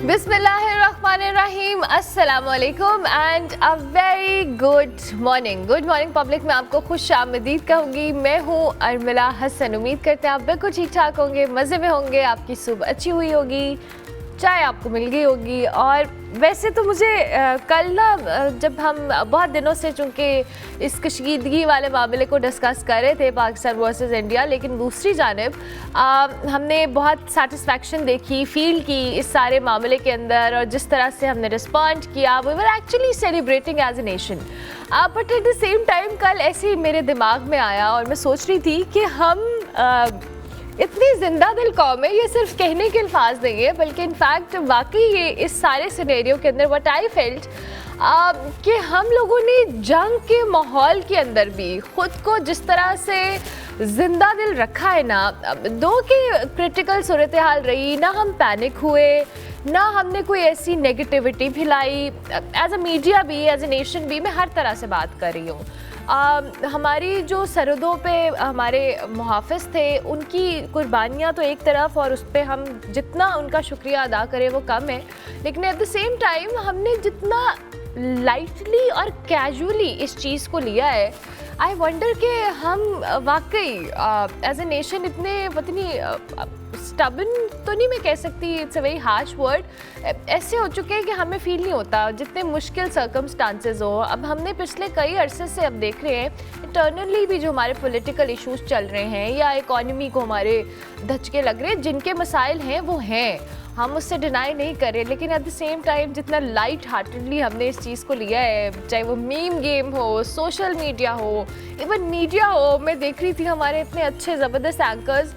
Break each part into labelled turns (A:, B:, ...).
A: बिस्मिल्लाहिर्रहमानिर्रहीम, अस्सलामुअलैकुम and a very good morning public. मैं आपको खुश आमदीद कहूँगी। मैं हूँ अर्मिला हसन। उम्मीद करते हैं आप बिल्कुल ठीक ठाक होंगे, मज़े में होंगे, आपकी सुबह अच्छी हुई होगी, चाय आपको मिल गई होगी। और वैसे तो मुझे कल ना जब हम बहुत दिनों से चूँकि इस कशीदगी वाले मामले को डिस्कस कर रहे थे पाकिस्तान वर्सेस इंडिया, लेकिन दूसरी जानिब हमने बहुत सेटिस्फैक्शन देखी, फील की इस सारे मामले के अंदर, और जिस तरह से हमने रिस्पॉन्ड किया, we were actually celebrating as a nation. But at the same time कल ऐसे ही मेरे दिमाग में आया और मैं सोच रही थी कि हम इतनी जिंदा दिल कौम है, ये सिर्फ कहने के अल्फाज नहीं है, बल्कि इनफैक्ट वाकई ये इस सारे सिनेरियो के अंदर व्हाट आई फेल्ट कि हम लोगों ने जंग के माहौल के अंदर भी ख़ुद को जिस तरह से जिंदा दिल रखा है ना, दो की क्रिटिकल सूरत हाल रही ना, हम पैनिक हुए ना, हमने कोई ऐसी नेगेटिविटी फैलाई। एज अ मीडिया भी, एज ए नेशन भी, मैं हर तरह से बात कर रही हूँ। हमारी जो सरहदों पे हमारे मुहाफ़िज़ थे, उनकी कुर्बानियाँ तो एक तरफ, और उस पर हम जितना उनका शुक्रिया अदा करें वो कम है, लेकिन एट द सेम टाइम हमने जितना लाइटली और कैजुअली इस चीज़ को लिया है, आई वंडर कि हम वाकई एज ए नेशन इतने पता नहीं स्टबन तो नहीं मैं कह सकती, it's a very harsh word, ऐसे हो चुके हैं कि हमें फील नहीं होता जितने मुश्किल सर्कमस्टांसेस हो। अब हमने पिछले कई अरसे से अब देख रहे हैं इंटरनली भी जो हमारे पॉलिटिकल इश्यूज चल रहे हैं या इकॉनमी को हमारे धचके लग रहे हैं, जिनके मसाइल हैं वो हैं, हम उससे डिनाई नहीं कर रहे, लेकिन एट द सेम टाइम जितना लाइट हार्टेडली हमने इस चीज़ को लिया है, चाहे वो मीम गेम हो, सोशल मीडिया हो, इवन मीडिया हो, मैं देख रही थी हमारे इतने अच्छे ज़बरदस्त एंकर्स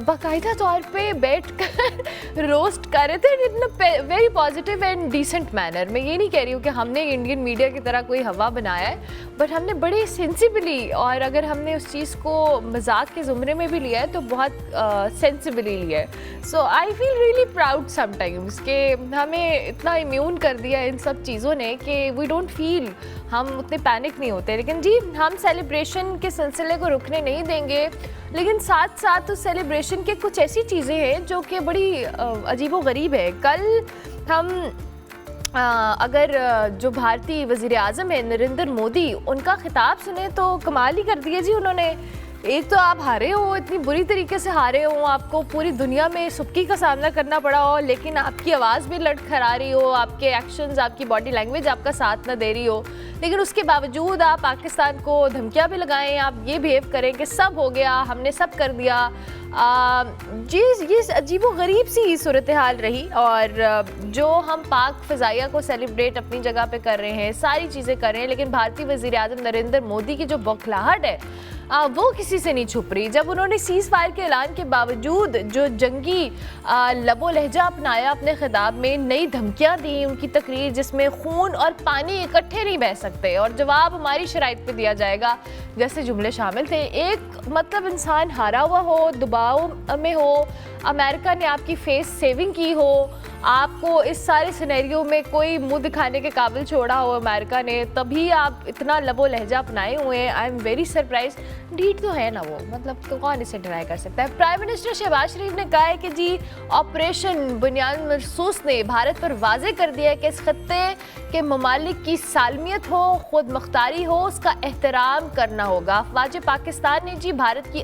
A: बाकायदा तौर पे बैठ कर रोस्ट कर रहे थे in very positive and decent manner. मैं ये नहीं कह रही हूँ कि हमने इंडियन मीडिया की तरह कोई हवा बनाया है, बट हमने बड़े सेंसिबली, और अगर हमने उस चीज़ को मजाक के ज़ुमरे में भी लिया है तो बहुत सेंसिबली लिया है। So I feel really proud sometimes कि हमें इतना इम्यून कर दिया इन सब चीज़ों ने कि वी डोंट फील, हम उतने पैनिक नहीं होते। लेकिन जी, हम सेलिब्रेशन के सिलसिले को रुकने नहीं देंगे, लेकिन साथ साथ उस सेलिब्रेशन के कुछ ऐसी चीज़ें हैं जो कि बड़ी अजीब व गरीब है। कल हम अगर जो भारतीय वज़ीर आज़म है नरेंद्र मोदी, उनका खिताब सुने तो कमाल ही कर दिया जी उन्होंने। एक तो आप हारे हो, इतनी बुरी तरीके से हारे हो, आपको पूरी दुनिया में सुबकी का सामना करना पड़ा हो, लेकिन आपकी आवाज़ भी लड़खड़ा रही हो, आपके एक्शंस, आपकी बॉडी लैंग्वेज आपका साथ ना दे रही हो, लेकिन उसके बावजूद आप पाकिस्तान को धमकियाँ भी लगाएं, आप ये बिहेव करें कि सब हो गया, हमने सब कर दिया। ये अजीब व गरीब सी सूरत हाल रही। और जो हम पाक फ़ज़ाइया को सेलिब्रेट अपनी जगह पे कर रहे हैं, सारी चीज़ें कर रहे हैं, लेकिन भारतीय वज़ीर आज़म नरेंद्र मोदी की जो बौखलाहट है वो किसी से नहीं छुप रही। जब उन्होंने सीज़ फायर के ऐलान के बावजूद जो जंगी लबो लहजा अपनाया अपने खिताब में, नई धमकियाँ दी, उनकी तकरीर जिसमें खून और पानी इकट्ठे नहीं बह सकते और जवाब हमारी शराइत पे दिया जाएगा, जैसे जुमले शामिल थे। एक मतलब इंसान हारा हुआ हो, दबाव में हो, अमेरिका ने आपकी फेस सेविंग की हो, आपको इस सारे सिनेरियो में कोई मुंह दिखाने के काबिल छोड़ा हो अमेरिका ने, तभी आप इतना लबो लहजा अपनाए हुए हैं। I am very surprise. डीट तो है ना वो, मतलब तो कौन इसे डिनाई कर सकता है। प्राइम मिनिस्टर शहबाज शरीफ ने कहा है कि जी ऑपरेशन बुनियाद मरसूस ने भारत पर वाजे कर दिया है कि इस खत्ते के ममालिक की सालमियत हो, खुद मुख्तारी हो, उसका एहतराम करना होगा। अफवाज पाकिस्तान ने जी भारत की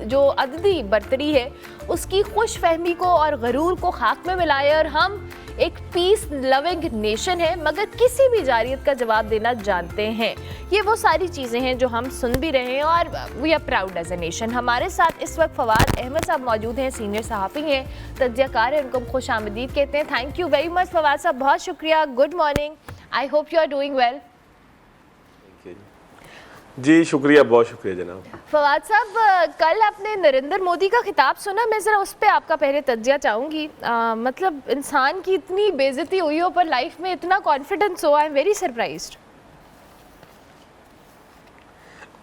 A: जो अददी बरतरी है उसकी खुश फहमी को और गरूर को खाक में मिलाया, और हम एक पीस लविंग नेशन है मगर किसी भी जारियत का जवाब देना जानते हैं। ये वो सारी चीज़ें हैं जो हम सुन भी रहे हैं, और we are proud as a nation. हमारे साथ इस वक्त फवाद अहमद साहब मौजूद हैं, सीनियर सहाफ़ी हैं, तज्ज़ियाकार हैं, उनको हम खुश आमदीद कहते हैं। Thank you very much Fawad साहब, बहुत शुक्रिया। Good morning, I hope you are doing well.
B: जी शुक्रिया, बहुत शुक्रिया जनाब।
A: फवाद साहब, कल आपने नरेंद्र मोदी का खिताब सुना, मैं ज़रा उस पर आपका पहले तज्जिया चाहूँगी। मतलब इंसान की इतनी बेइज्जती हुई हो पर लाइफ में इतना कॉन्फिडेंस हो, आई एम वेरी सरप्राइज्ड।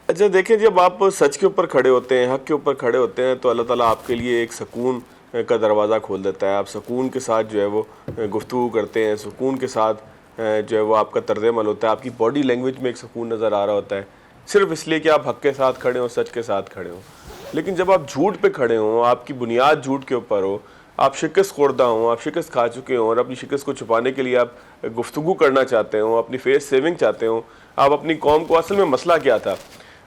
B: अच्छा देखिए, जब आप सच के ऊपर खड़े होते हैं, हक के ऊपर खड़े होते हैं, तो अल्लाह ताला आपके लिए एक सुकून का दरवाज़ा खोल देता है। आप सुकून के साथ जो है वो गुफ्तगू करते हैं, सुकून के साथ जो है वो आपका तर्ज अमल होता है, आपकी बॉडी लैंग्वेज में एक सुकून नज़र आ रहा होता है, सिर्फ इसलिए कि आप हक के साथ खड़े हों, सच के साथ खड़े हों। लेकिन जब आप झूठ पे खड़े हों, आपकी बुनियाद झूठ के ऊपर हो, आप शिकस्त खुर्दा हों, आप शिकस्त खा चुके हों और अपनी शिकस्त को छुपाने के लिए आप गुफ्तगू करना चाहते हो, अपनी फेस सेविंग चाहते हो, आप अपनी कौम को, असल में मसला क्या था?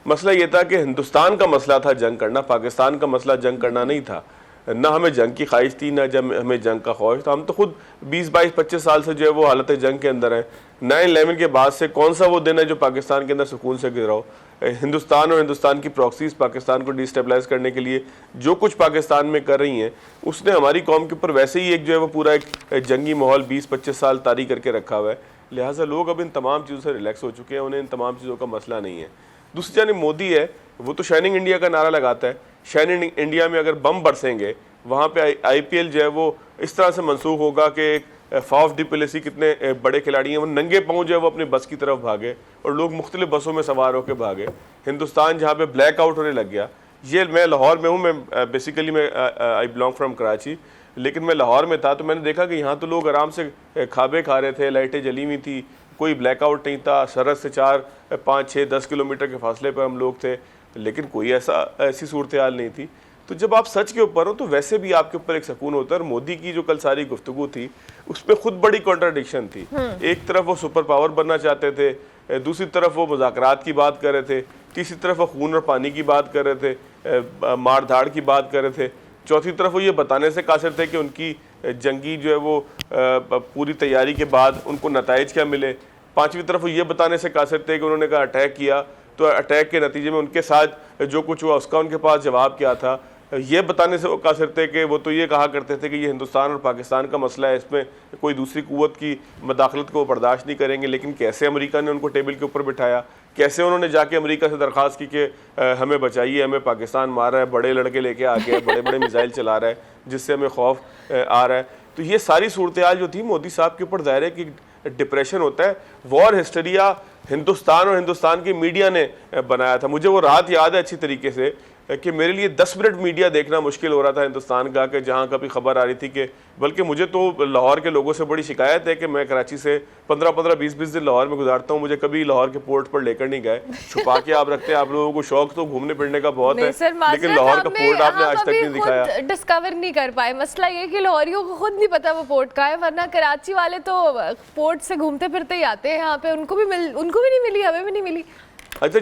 B: मसला ये था कि हिंदुस्तान का मसला था जंग करना, पाकिस्तान का मसला जंग करना नहीं था। ना हमें जंग की ख्वाहिश थी, ना जब हमें जंग का ख्वाहिश था। हम तो खुद 20-22-25 साल से जो है वो हालत जंग के अंदर हैं। 9/11 के बाद से कौन सा वो दिन है जो पाकिस्तान के अंदर सुकून से गुजरा हो? हिंदुस्तान और हिंदुस्तान की प्रॉक्सीज पाकिस्तान को डिस्टेबलाइज करने के लिए जो कुछ पाकिस्तान में कर रही हैं, उसने हमारी कौम के ऊपर वैसे ही एक जो है वो पूरा एक जंगी माहौल 20-25 साल तारी करके रखा हुआ है। लिहाजा लोग अब इन तमाम चीज़ों से रिलैक्स हो चुके हैं, उन्हें इन तमाम चीज़ों का मसला नहीं है। दूसरी जानिब मोदी है, वो तो शाइनिंग इंडिया का नारा लगाता है। शाइनिंग इंडिया में अगर बम बरसेंगे, वहाँ पे IPL जो है वो इस तरह से मनसूख होगा कि फाफ डी प्लेसी कितने बड़े खिलाड़ी हैं, वो नंगे पाँव जो है वो अपनी बस की तरफ भागे और लोग मुख्तलिफ बसों में सवार होकर भागे। हिंदुस्तान जहाँ पे ब्लैक आउट होने लग गया। ये मैं लाहौर में हूँ, मैं बेसिकली मैं आई बिलोंग फ्राम कराची, लेकिन मैं लाहौर में था तो मैंने देखा कि यहाँ तो लोग आराम से खाबे खा रहे थे, लाइटें जली हुई थी, कोई ब्लैकआउट नहीं था। सरहद से 4-5-6-10 किलोमीटर के फासले पर हम लोग थे, लेकिन कोई ऐसी सूरत हाल नहीं थी। तो जब आप सच के ऊपर हो तो वैसे भी आपके ऊपर एक सुकून होता है। और मोदी की जो कल सारी गुफ्तगू थी उसमें खुद बड़ी कॉन्ट्राडिक्शन थी। एक तरफ वो सुपर पावर बनना चाहते थे, दूसरी तरफ वो मुज़ाकरात की बात कर रहे थे, तीसरी तरफ वो खून और पानी की बात कर रहे थे, मार धाड़ की बात कर रहे थे, चौथी तरफ वो ये बताने से कासिर थे कि उनकी जंगी जो है वो पूरी तैयारी के बाद उनको नताइज क्या मिले, पांचवी तरफ वो ये बताने से कासिर थे कि उन्होंने कहा अटैक किया तो अटैक के नतीजे में उनके साथ जो कुछ हुआ उसका उनके पास जवाब क्या था। ये बताने से वो कासिर थे कि वो तो ये कहा करते थे कि ये हिंदुस्तान और पाकिस्तान का मसला है, इसमें कोई दूसरी कुव्वत की मदाखलत को बर्दाश्त नहीं करेंगे। लेकिन कैसे अमेरिका ने उनको टेबल के ऊपर बिठाया, कैसे उन्होंने जाके अमेरिका से दरख्वास्त की कि हमें बचाइए, हमें पाकिस्तान मार रहा है, बड़े लड़के लेके आ गया, बड़े बड़े मिसाइल चला रहा है जिससे हमें खौफ आ रहा है। तो ये सारी सूरत हाल जो थी मोदी साहब के ऊपर ज़ाहिर है कि डिप्रेशन होता है। वॉर हिस्टरिया हिंदुस्तान और हिंदुस्तान की मीडिया ने बनाया था। मुझे वो रात याद है अच्छी तरीके से कि मेरे लिए 10 मिनट मीडिया देखना मुश्किल हो रहा था हिंदुस्तान का, कि जहाँ कभी खबर आ रही थी कि, बल्कि मुझे तो लाहौर के लोगों से बड़ी शिकायत है कि मैं कराची से 15-15, 20-20 दिन लाहौर में गुजारता हूँ, मुझे कभी लाहौर के पोर्ट पर लेकर नहीं गए। छुपा के आप रखते हैं, आप लोगों को शौक तो घूमने फिरने का बहुत है, लेकिन लाहौर का पोर्ट आपने आज तक नहीं दिखाया,
A: डिस्कवर नहीं कर पाए। मसला ये कि लाहौरियों को खुद नहीं पता वो पोर्ट का है, वरना कराची वाले तो पोर्ट से घूमते फिरते ही आते हैं यहाँ पे। उनको भी नहीं मिली, हमें भी नहीं मिली।
B: अच्छा,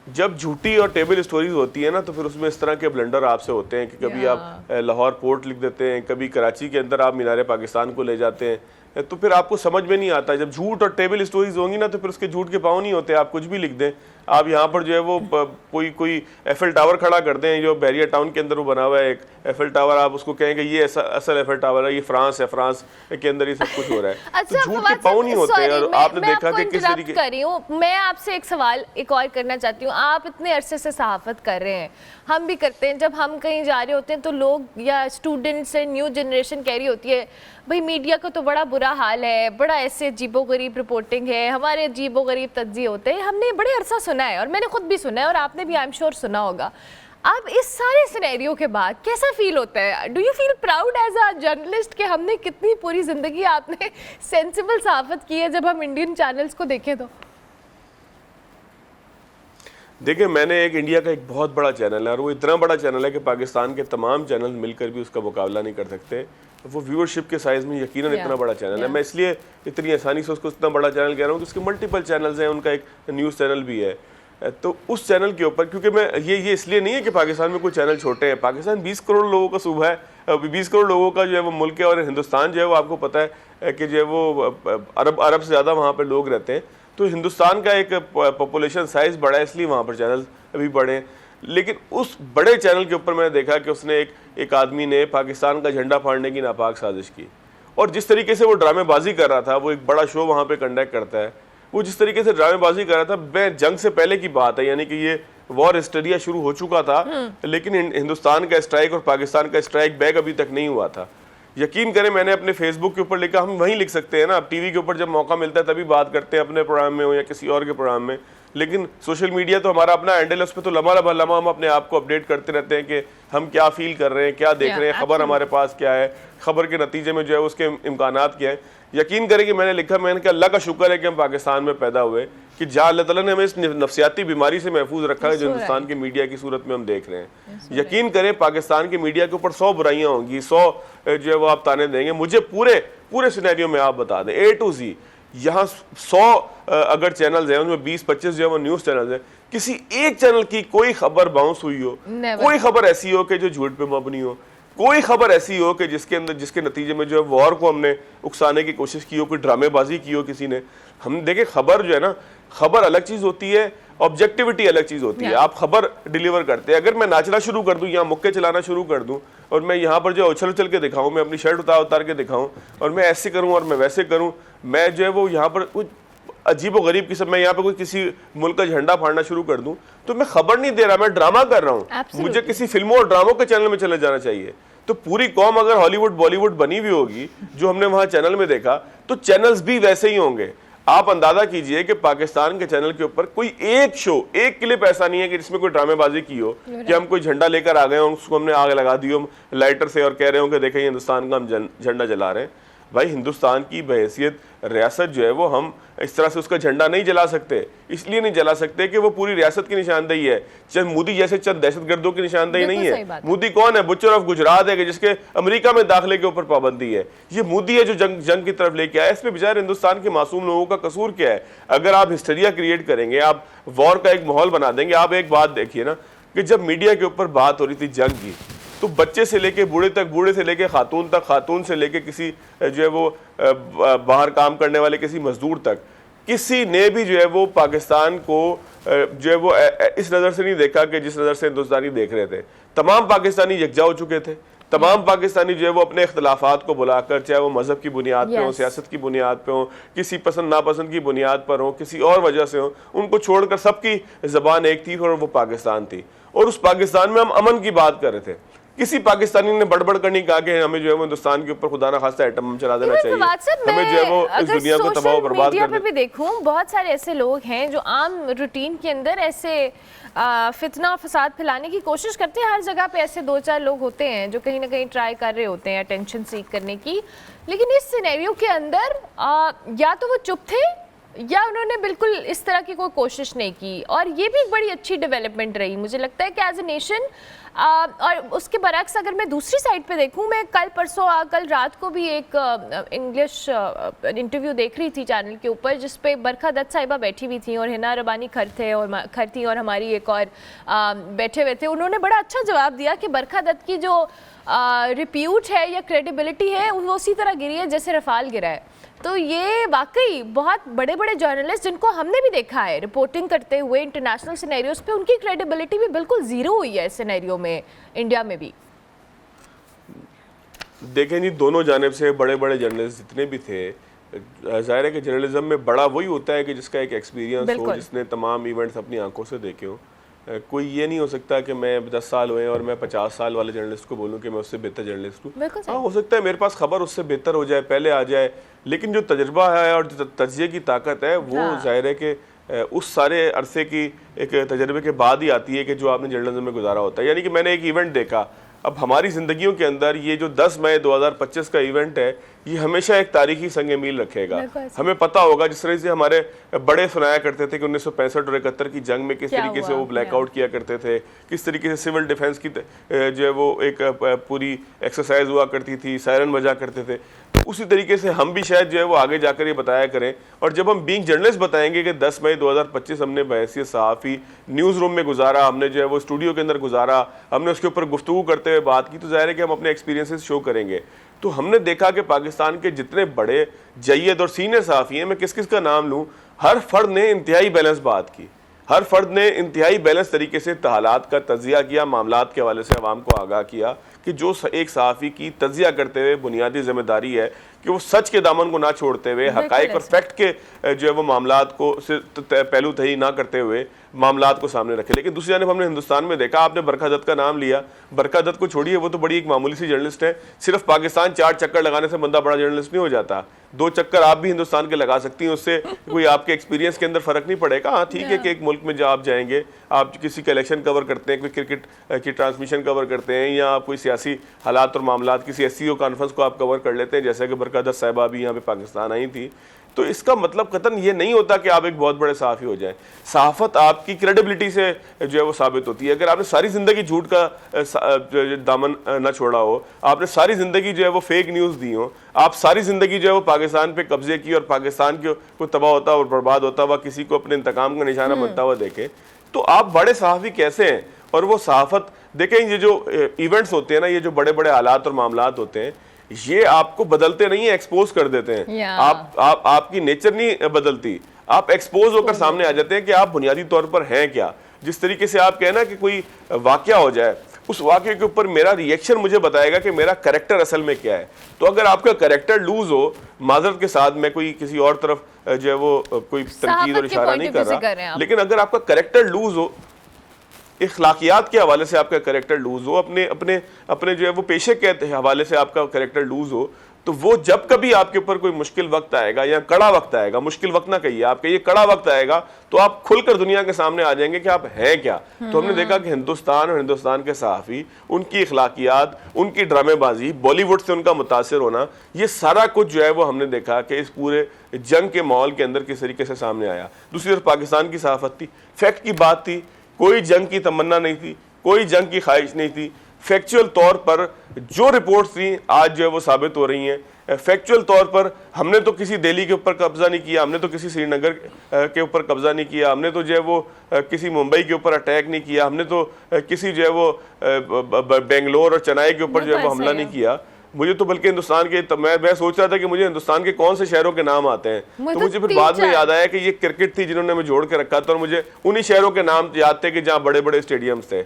B: जब झूठी और टेबल स्टोरीज होती है ना, तो फिर उसमें इस तरह के ब्लंडर आपसे होते हैं कि कभी आप लाहौर पोर्ट लिख देते हैं, कभी कराची के अंदर आप मीनार पाकिस्तान को ले जाते हैं, तो फिर आपको समझ में नहीं आता। जब झूठ और टेबल स्टोरीज होंगी ना, तो फिर उसके झूठ के पाँव नहीं होते। आप कुछ भी लिख दें, आप यहाँ पर जो है वो कोई एफएल टावर खड़ा कर दें, जो बैरिया टाउन के अंदर वो बना हुआ है एक एफएल टावर, आप उसको कहेंगे ये असल एफएल टावर है, ये फ्रांस है, फ्रांस के अंदर ये सब कुछ हो रहा है।
A: अच्छा,
B: तो झूठ के पाँव नहीं होते। और आपने देखा कि किस तरीके
A: कर रही हूँ, मैं आपसे एक सवाल एक और करना चाहती हूँ। आप इतने अरसे से सहाफत कर रहे हैं, हम भी करते हैं। जब हम कहीं जा रहे होते हैं तो लोग या स्टूडेंट्स से न्यू जनरेशन कह रही होती है भाई मीडिया का तो बड़ा बुरा हाल है, बड़ा ऐसे अजीबोगरीब रिपोर्टिंग है, हमारे अजीबोगरीब तज्जिए होते हैं। हमने बड़े अरसा सुना है और मैंने खुद भी सुना है और आपने भी आई एम श्योर सुना होगा। अब इस सारे सिनेरियो के बाद कैसा फील होता है? Do you feel proud as a journalist कि हमने कितनी पूरी जिंदगी आपने सेंसिबल सहाफत की है जब हम इंडियन चैनल्स को देखें तो?
B: देखिए, मैंने एक इंडिया का एक बहुत बड़ा चैनल है और वो इतना बड़ा चैनल है कि पाकिस्तान के तमाम चैनल मिलकर भी उसका मुकाबला नहीं कर सकते। वो व्यूअरशिप के साइज़ में यकीनन इतना बड़ा चैनल है। मैं इसलिए इतनी आसानी से उसको इतना बड़ा चैनल कह रहा हूँ कि उसके मल्टीपल चैनल्स हैं, उनका एक न्यूज़ चैनल भी है। तो उस चैनल के ऊपर, क्योंकि मैं ये इसलिए नहीं है कि पाकिस्तान में कोई चैनल छोटे हैं, पाकिस्तान 20 करोड़ लोगों का सूबा है, 20 करोड़ लोगों का जो है वो मुल्क है। और हिंदुस्तान जो है वो आपको पता है कि जो है वो अरब से ज़्यादा वहाँ पर लोग रहते हैं। तो हिंदुस्तान का एक पॉपुलेशन साइज़ बड़ा है, इसलिए वहाँ पर चैनल अभी बड़े हैं। लेकिन उस बड़े चैनल के ऊपर मैंने देखा कि उसने एक आदमी ने पाकिस्तान का झंडा फाड़ने की नापाक साजिश की। और जिस तरीके से वो ड्रामेबाजी कर रहा था, वो एक बड़ा शो वहाँ पे कंडक्ट करता है, वो जिस तरीके से ड्रामेबाजी कर रहा था, मैं जंग से पहले की बात है, यानी कि ये वॉर हिस्टरिया शुरू हो चुका था, लेकिन हिंदुस्तान का स्ट्राइक और पाकिस्तान का स्ट्राइक बैक अभी तक नहीं हुआ था। यकीन करें, मैंने अपने फेसबुक के ऊपर लिखा, हम वहीं लिख सकते हैं ना, टीवी के ऊपर जब मौका मिलता है तभी बात करते हैं अपने प्रोग्राम में हो या किसी और के प्रोग्राम में, लेकिन सोशल मीडिया तो हमारा अपना हैंडल है, उस पर तो लम्हा हम अपने आप को अपडेट करते रहते हैं कि हम क्या फील कर रहे हैं, क्या देख रहे हैं, खबर हमारे पास क्या है, खबर के नतीजे में जो है उसके इम्कानात क्या है। यकीन करें कि मैंने लिखा, मैंने कहा अल्लाह का शुक्र है कि हम पाकिस्तान में पैदा हुए, कि कि जहाँ अल्लाह ताला ने हमें इस नफसियाती बीमारी से महफूज रखा है जो हिंदुस्तान की मीडिया की सूरत में हम देख रहे हैं। यकीन करें पाकिस्तान की मीडिया के ऊपर 100 बुराइयां होंगी, 100 जो है वो आप ताने देंगे, मुझे पूरे सिनेरियो में आप बता दें A to Z, यहाँ 100 अगर चैनल्स हैं उनमें 20-25 जो है वो न्यूज़ चैनल्स हैं, किसी एक चैनल की कोई खबर बाउंस हुई हो, कोई खबर ऐसी हो कि जो झूठ पे मबनी हो, कोई खबर ऐसी हो कि जिसके नतीजे में जो है वॉर को हमने उकसाने की कोशिश की हो, कोई ड्रामेबाजी की हो किसी ने। हम देखें खबर जो है ना, खबर अलग चीज़ होती है, ऑब्जेक्टिविटी अलग चीज़ होती है। आप खबर डिलीवर करते हैं, अगर मैं नाचना शुरू कर दूं या मुक्के चलाना शुरू कर दूं और मैं यहाँ पर जो उछल उछल के दिखाऊं, मैं अपनी शर्ट उतार के दिखाऊं और मैं ऐसे करूं और मैं वैसे करूं, मैं जो है वो यहाँ पर कुछ अजीब व गरीब किस्म, मैं यहाँ पे कोई किसी मुल्क का झंडा फाड़ना शुरू कर दूं, तो मैं खबर नहीं दे रहा, मैं ड्रामा कर रहा हूँ। मुझे किसी फिल्मों और ड्रामों के चैनल में चले जाना चाहिए। तो पूरी कौम अगर हॉलीवुड बॉलीवुड बनी हुई होगी जो हमने वहाँ चैनल में देखा, तो चैनल्स भी वैसे ही होंगे। आप अंदाजा कीजिए कि पाकिस्तान के चैनल के ऊपर कोई एक शो, एक क्लिप ऐसा नहीं है कि जिसमें कोई ड्रामेबाजी की हो, कि हम कोई झंडा लेकर आ गए और उसको हमने आग लगा दी हो लाइटर से और कह रहे हो कि देखें हिंदुस्तान का हम झंडा जला रहे हैं। भाई हिंदुस्तान की बहैसियत रियासत जो है वो हम इस तरह से उसका झंडा नहीं जला सकते, इसलिए नहीं जला सकते कि वो पूरी रियासत की निशानदेही है। चंद मोदी जैसे चंद दहशतगर्दों की निशानदेही नहीं है। मोदी कौन है? बुच्चर ऑफ गुजरात है कि जिसके अमेरिका में दाखिले के ऊपर पाबंदी है। ये मोदी है जो जंग की तरफ लेके आया। इसमें बेचारे हिंदुस्तान के मासूम लोगों का कसूर क्या है? अगर आप हिस्टेरिया क्रिएट करेंगे, आप वॉर का एक माहौल बना देंगे। आप एक बात देखिए ना कि जब मीडिया के ऊपर बात हो रही थी जंग की, तो बच्चे से लेके बूढ़े तक, बूढ़े से लेके खातून तक, खातून से लेके किसी जो है वो बाहर काम करने वाले किसी मजदूर तक, किसी ने भी जो है वो पाकिस्तान को जो है वो इस नज़र से नहीं देखा कि जिस नज़र से हिंदुस्तानी देख रहे थे। तमाम पाकिस्तानी यकजा हो चुके थे। तमाम पाकिस्तानी जो है वो अपने इख्तलाफात को बुलाकर, चाहे वो मजहब की बुनियाद पे हो, सियासत की बुनियाद पे हो, किसी पसंद नापसंद की बुनियाद पर हो, किसी और वजह से हो, उनको छोड़कर सबकी ज़बान एक थी और वो पाकिस्तान थी। और उस पाकिस्तान में हम अमन की बात कर रहे थे। किसी पाकिस्तानी ने बड़बड़ करनी कहा कि हमें जो है वो हिंदुस्तान के ऊपर खुदा ना खास्ता एटम बम चला देना चाहिए, हमें जो है वो इस दुनिया को तबाह बर्बाद कर दे।
A: भी देखूं बहुत सारे ऐसे लोग हैं जो आम रूटीन के अंदर ऐसे फितना फसाद फैलाने की कोशिश करते हैं। हर जगह पे ऐसे 2-4 लोग होते हैं जो कहीं ना कहीं ट्राई कर रहे होते हैं अटेंशन सीक करने की। लेकिन इस सिनेरियो के अंदर या तो वो चुप थे या उन्होंने बिल्कुल इस तरह की कोई कोशिश नहीं की। और ये भी एक बड़ी अच्छी डेवलपमेंट रही मुझे लगता है कि एज ए नेशन। और उसके बरक्स अगर मैं दूसरी साइड पे देखूं, मैं कल रात को भी एक इंग्लिश इंटरव्यू देख रही थी चैनल के ऊपर, जिस पे बरखा दत्त साहिबा बैठी हुई थी और हिना रबानी खर थी और हमारी एक और बैठे हुए थे। उन्होंने बड़ा अच्छा जवाब दिया कि बरखा दत्त की जो रिप्यूट है या क्रेडिबिलिटी है वो उसी तरह गिरी है जैसे रफाल गिरा है। तो ये वाकई बहुत बड़े बड़े जर्नलिस्ट जिनको हमने भी देखा है रिपोर्टिंग करते हुए इंटरनेशनल सिनेरियोज पे, उनकी क्रेडिबिलिटी भी बिल्कुल जीरो हुई है इस सिनेरियो में, इंडिया में भी।
B: देखें जी, दोनों जानिब से बड़े बड़े जर्नलिस्ट जितने भी थे, जाहिर है कि जर्नलिज्म में बड़ा वही होता है कि जिसका एक एक्सपीरियंस हो, जिसने तमाम इवेंट्स अपनी आंखों से देखे हो। कोई ये नहीं हो सकता कि मैं 10 साल हुए और मैं 50 साल वाले जर्नलिस्ट को बोलूं कि मैं उससे बेहतर जर्नलिस्ट हूँ। हाँ, हो सकता है मेरे पास खबर उससे बेहतर हो जाए, पहले आ जाए, लेकिन जो तजर्बा है और जो तज्जिए की ताकत है वो जाहिर है कि उस सारे अरसे की एक तजर्बे के बाद ही आती है कि जो आपने जर्नलिज्म में गुजारा होता है। यानी कि मैंने एक इवेंट देखा, अब हमारी ज़िंदगियों के अंदर ये जो 10 मई 2025 का इवेंट है, ये हमेशा एक तारीखी संग मील रखेगा। हमें पता होगा जिस तरह से हमारे बड़े सुनाया करते थे कि 1965 और 71 की जंग में किस तरीके से वो ब्लैकआउट किया करते थे, किस तरीके से सिविल डिफेंस की जो है वो एक पूरी एक्सरसाइज हुआ करती थी, सायरन बजा करते थे। तो उसी तरीके से हम भी शायद जो है वो आगे जाकर ये बताया करें। और जब हम बीइंग जर्नलिस्ट बताएंगे कि 10 मई 2025 हमने बहैसियत सहाफ़ी न्यूज़ रूम में गुजारा, हमने जो है वो स्टूडियो के अंदर गुजारा, हमने उसके ऊपर गुफ्तगू करते हुए बात की, तो ज़ाहिर है कि हम अपने एक्सपीरियंसेस शो करेंगे। तो हमने देखा कि पाकिस्तान के जितने बड़े जय्यद और सीनियर सहाफ़ी हैं, मैं किस किस का नाम लूँ, हर फर्द ने इंतहाई बैलेंस बात की, हर फर्द ने इंतहाई बैलेंस तरीके से हालात का तजिया किया, मामलात के हवाले से अवाम को आगाह किया कि जो एक सहाफ़ी की तजिया करते हुए बुनियादी जिम्मेदारी है कि वो सच के दामन को ना छोड़ते हुए, हक़ाइक़ और फैक्ट के जो है वो मामलात को पहलू तही ना करते हुए मामलात को सामने रखे। लेकिन दूसरी जानिब हमने हिंदुस्तान में देखा, आपने बरखा दत्त का नाम लिया, बरखा दत्त को छोड़िए, वो तो बड़ी एक मामूली सी जर्नलिस्ट है। सिर्फ पाकिस्तान 4 चक्कर लगाने से बंदा बड़ा जर्नलिस्ट नहीं हो जाता। 2 चक्कर आप भी हिंदुस्तान के लगा सकती हैं, उससे कोई आपके एक्सपीरियंस के अंदर फ़र्क नहीं पड़ेगा। हाँ ठीक है कि एक मुल्क में जब आप जाएंगे, आप किसी का इलेक्शन कवर करते हैं, कोई क्रिकेट की ट्रांसमिशन कवर करते हैं, या आप कोई सियासी हालात और मामलात किसी SCO कॉन्फ्रेंस को आप कवर कर लेते हैं, जैसे कि बरखा दत्त साहिबा भी यहाँ पे पाकिस्तान आई थी। तो इसका मतलब कतन ये नहीं होता कि आप एक बहुत बड़े सहाफ़ी हो जाएं। सहाफ़त आपकी क्रेडिबिलिटी से जो है वो साबित होती है। अगर आपने सारी ज़िंदगी झूठ का दामन न छोड़ा हो, आपने सारी ज़िंदगी जो है वो फेक न्यूज़ दी हो, आप सारी ज़िंदगी जो है वो पाकिस्तान पे कब्जे की और पाकिस्तान को तबाह होता और बर्बाद होता हुआ किसी को अपने इंतकाम का निशाना बनता हुआ देखें, तो आप बड़े सहाफ़ी कैसे हैं? और वो सहाफ़त देखें, ये जो इवेंट्स होते हैं ना, ये जो बड़े बड़े हालात और मामलात होते हैं, ये आपको बदलते नहीं है, एक्सपोज कर देते हैं। आपकी नेचर नहीं बदलती, आप एक्सपोज होकर सामने आ जाते हैं कि आप बुनियादी तौर पर हैं क्या। जिस तरीके से आप कहना कि कोई वाकया हो जाए, उस वाकये के ऊपर मेरा रिएक्शन मुझे बताएगा कि मेरा कैरेक्टर असल में क्या है। तो अगर आपका कैरेक्टर लूज हो, माजरत के साथ मैं कोई किसी और तरफ जो है वो कोई तनकीद और इशारा नहीं कर रहा, लेकिन अगर आपका कैरेक्टर लूज हो, इखलाकियात के हवाले से आपका कैरेक्टर लूज हो, अपने अपने अपने जो है वो पेशे के हवाले से आपका कैरेक्टर लूज हो, तो वो जब कभी आपके ऊपर कोई मुश्किल वक्त आएगा या कड़ा वक्त आएगा, मुश्किल वक्त ना कहिए, आपके ये कड़ा वक्त आएगा, तो आप खुलकर दुनिया के सामने आ जाएंगे कि आप हैं क्या। तो हमने देखा कि हिंदुस्तान और हिंदुस्तान के सहाफ़ी, उनकी इखलाकियात, उनकी ड्रामेबाजी, बॉलीवुड से उनका मुतासिर होना, ये सारा कुछ जो है वो हमने देखा कि इस पूरे जंग के माहौल के अंदर किस तरीके से सामने आया। दूसरी तरफ पाकिस्तान की सहाफ़त थी, फैक्ट की बात थी, कोई जंग की तमन्ना नहीं थी, कोई जंग की ख्वाहिश नहीं थी। फैक्चुअल तौर पर जो रिपोर्ट्स थी आज जो है वो साबित हो रही हैं। फैक्चुअल तौर पर हमने तो किसी दिल्ली के ऊपर कब्जा नहीं किया, हमने तो किसी श्रीनगर के ऊपर कब्जा नहीं किया, हमने तो जो है वो किसी मुंबई के ऊपर अटैक नहीं किया, हमने तो किसी जो है वो बेंगलोर और चेन्नई के ऊपर जो है वो हमला नहीं किया। मुझे तो बल्कि हिंदुस्तान के मैं सोच रहा था कि मुझे हिंदुस्तान के कौन से शहरों के नाम आते हैं, तो मुझे फिर बाद में याद आया कि ये क्रिकेट थी जिन्होंने हमें जोड़ के रखा था और मुझे उन्हीं शहरों के नाम याद थे कि जहाँ बड़े बड़े स्टेडियम्स थे।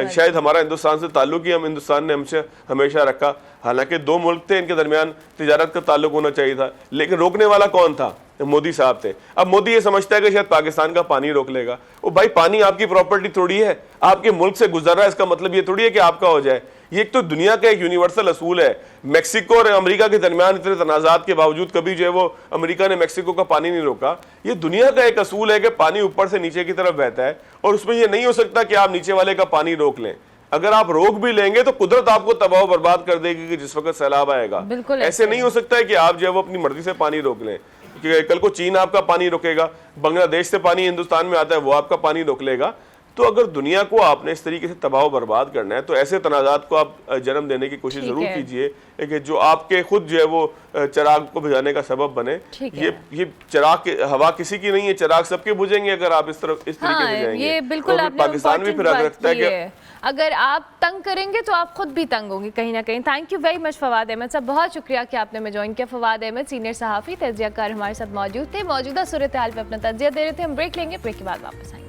B: शायद हमारा हिंदुस्तान से ताल्लुक ही हिंदुस्तान ने हमसे हमेशा रखा। हालांकि दो मुल्क थे, इनके दरमियान तिजारत का ताल्लुक होना चाहिए था, लेकिन रोकने वाला कौन था? मोदी साहब थे। अब मोदी ये समझता है कि शायद पाकिस्तान का पानी रोक लेगा। वो भाई, पानी आपकी प्रॉपर्टी थोड़ी है, आपके मुल्क से गुजर रहा है, इसका मतलब ये थोड़ी है कि आपका हो जाए। ये एक तो दुनिया का एक यूनिवर्सल असूल है। मैक्सिको और अमेरिका के दरमियान इतने तनाजात के बावजूद कभी जो है वो अमेरिका ने मैक्सिको का पानी नहीं रोका। ये दुनिया का एक असूल है कि पानी ऊपर से नीचे की तरफ बहता है और उसमें ये नहीं हो सकता कि आप नीचे वाले का पानी रोक लें। अगर आप रोक भी लेंगे तो कुदरत आपको तबाह बर्बाद कर देगी कि जिस वक्त सैलाब आएगा। ऐसे नहीं हो सकता है कि आप जो है वो अपनी मर्जी से पानी रोक लें। कल को चीन आपका पानी रोकेगा, बांग्लादेश से पानी हिंदुस्तान में आता है, वो आपका पानी रोक लेगा। तो अगर दुनिया को आपने इस तरीके से तबाह बर्बाद करना है तो ऐसे तनाज़ात को आप जन्म देने की कोशिश जरूर कीजिए कि जो आपके खुद जो है वो चिराग को बुझाने का सबब बने। ये चिराग की हवा किसी की नहीं है, चिराग सबके बुझेंगे अगर आप इस तरीके से जाएंगे।
A: ये बिल्कुल
B: तो पाकिस्तान भी फिर रखता है कि
A: अगर आप तंग करेंगे तो आप खुद भी तंग होंगे कहीं ना कहीं। Thank you very much Fawad Ahmed साहब, बहुत शुक्रिया कि आपने हमें ज्वाइन किया। फवाद अहमद सीनियर सहाफ़ी तजियाकार हमारे साथ मौजूद थे, मौजूदा सूरत हाल पे अपना तजिया दे रहे थे। हम ब्रेक लेंगे, ब्रेक के बाद वापस आएंगे।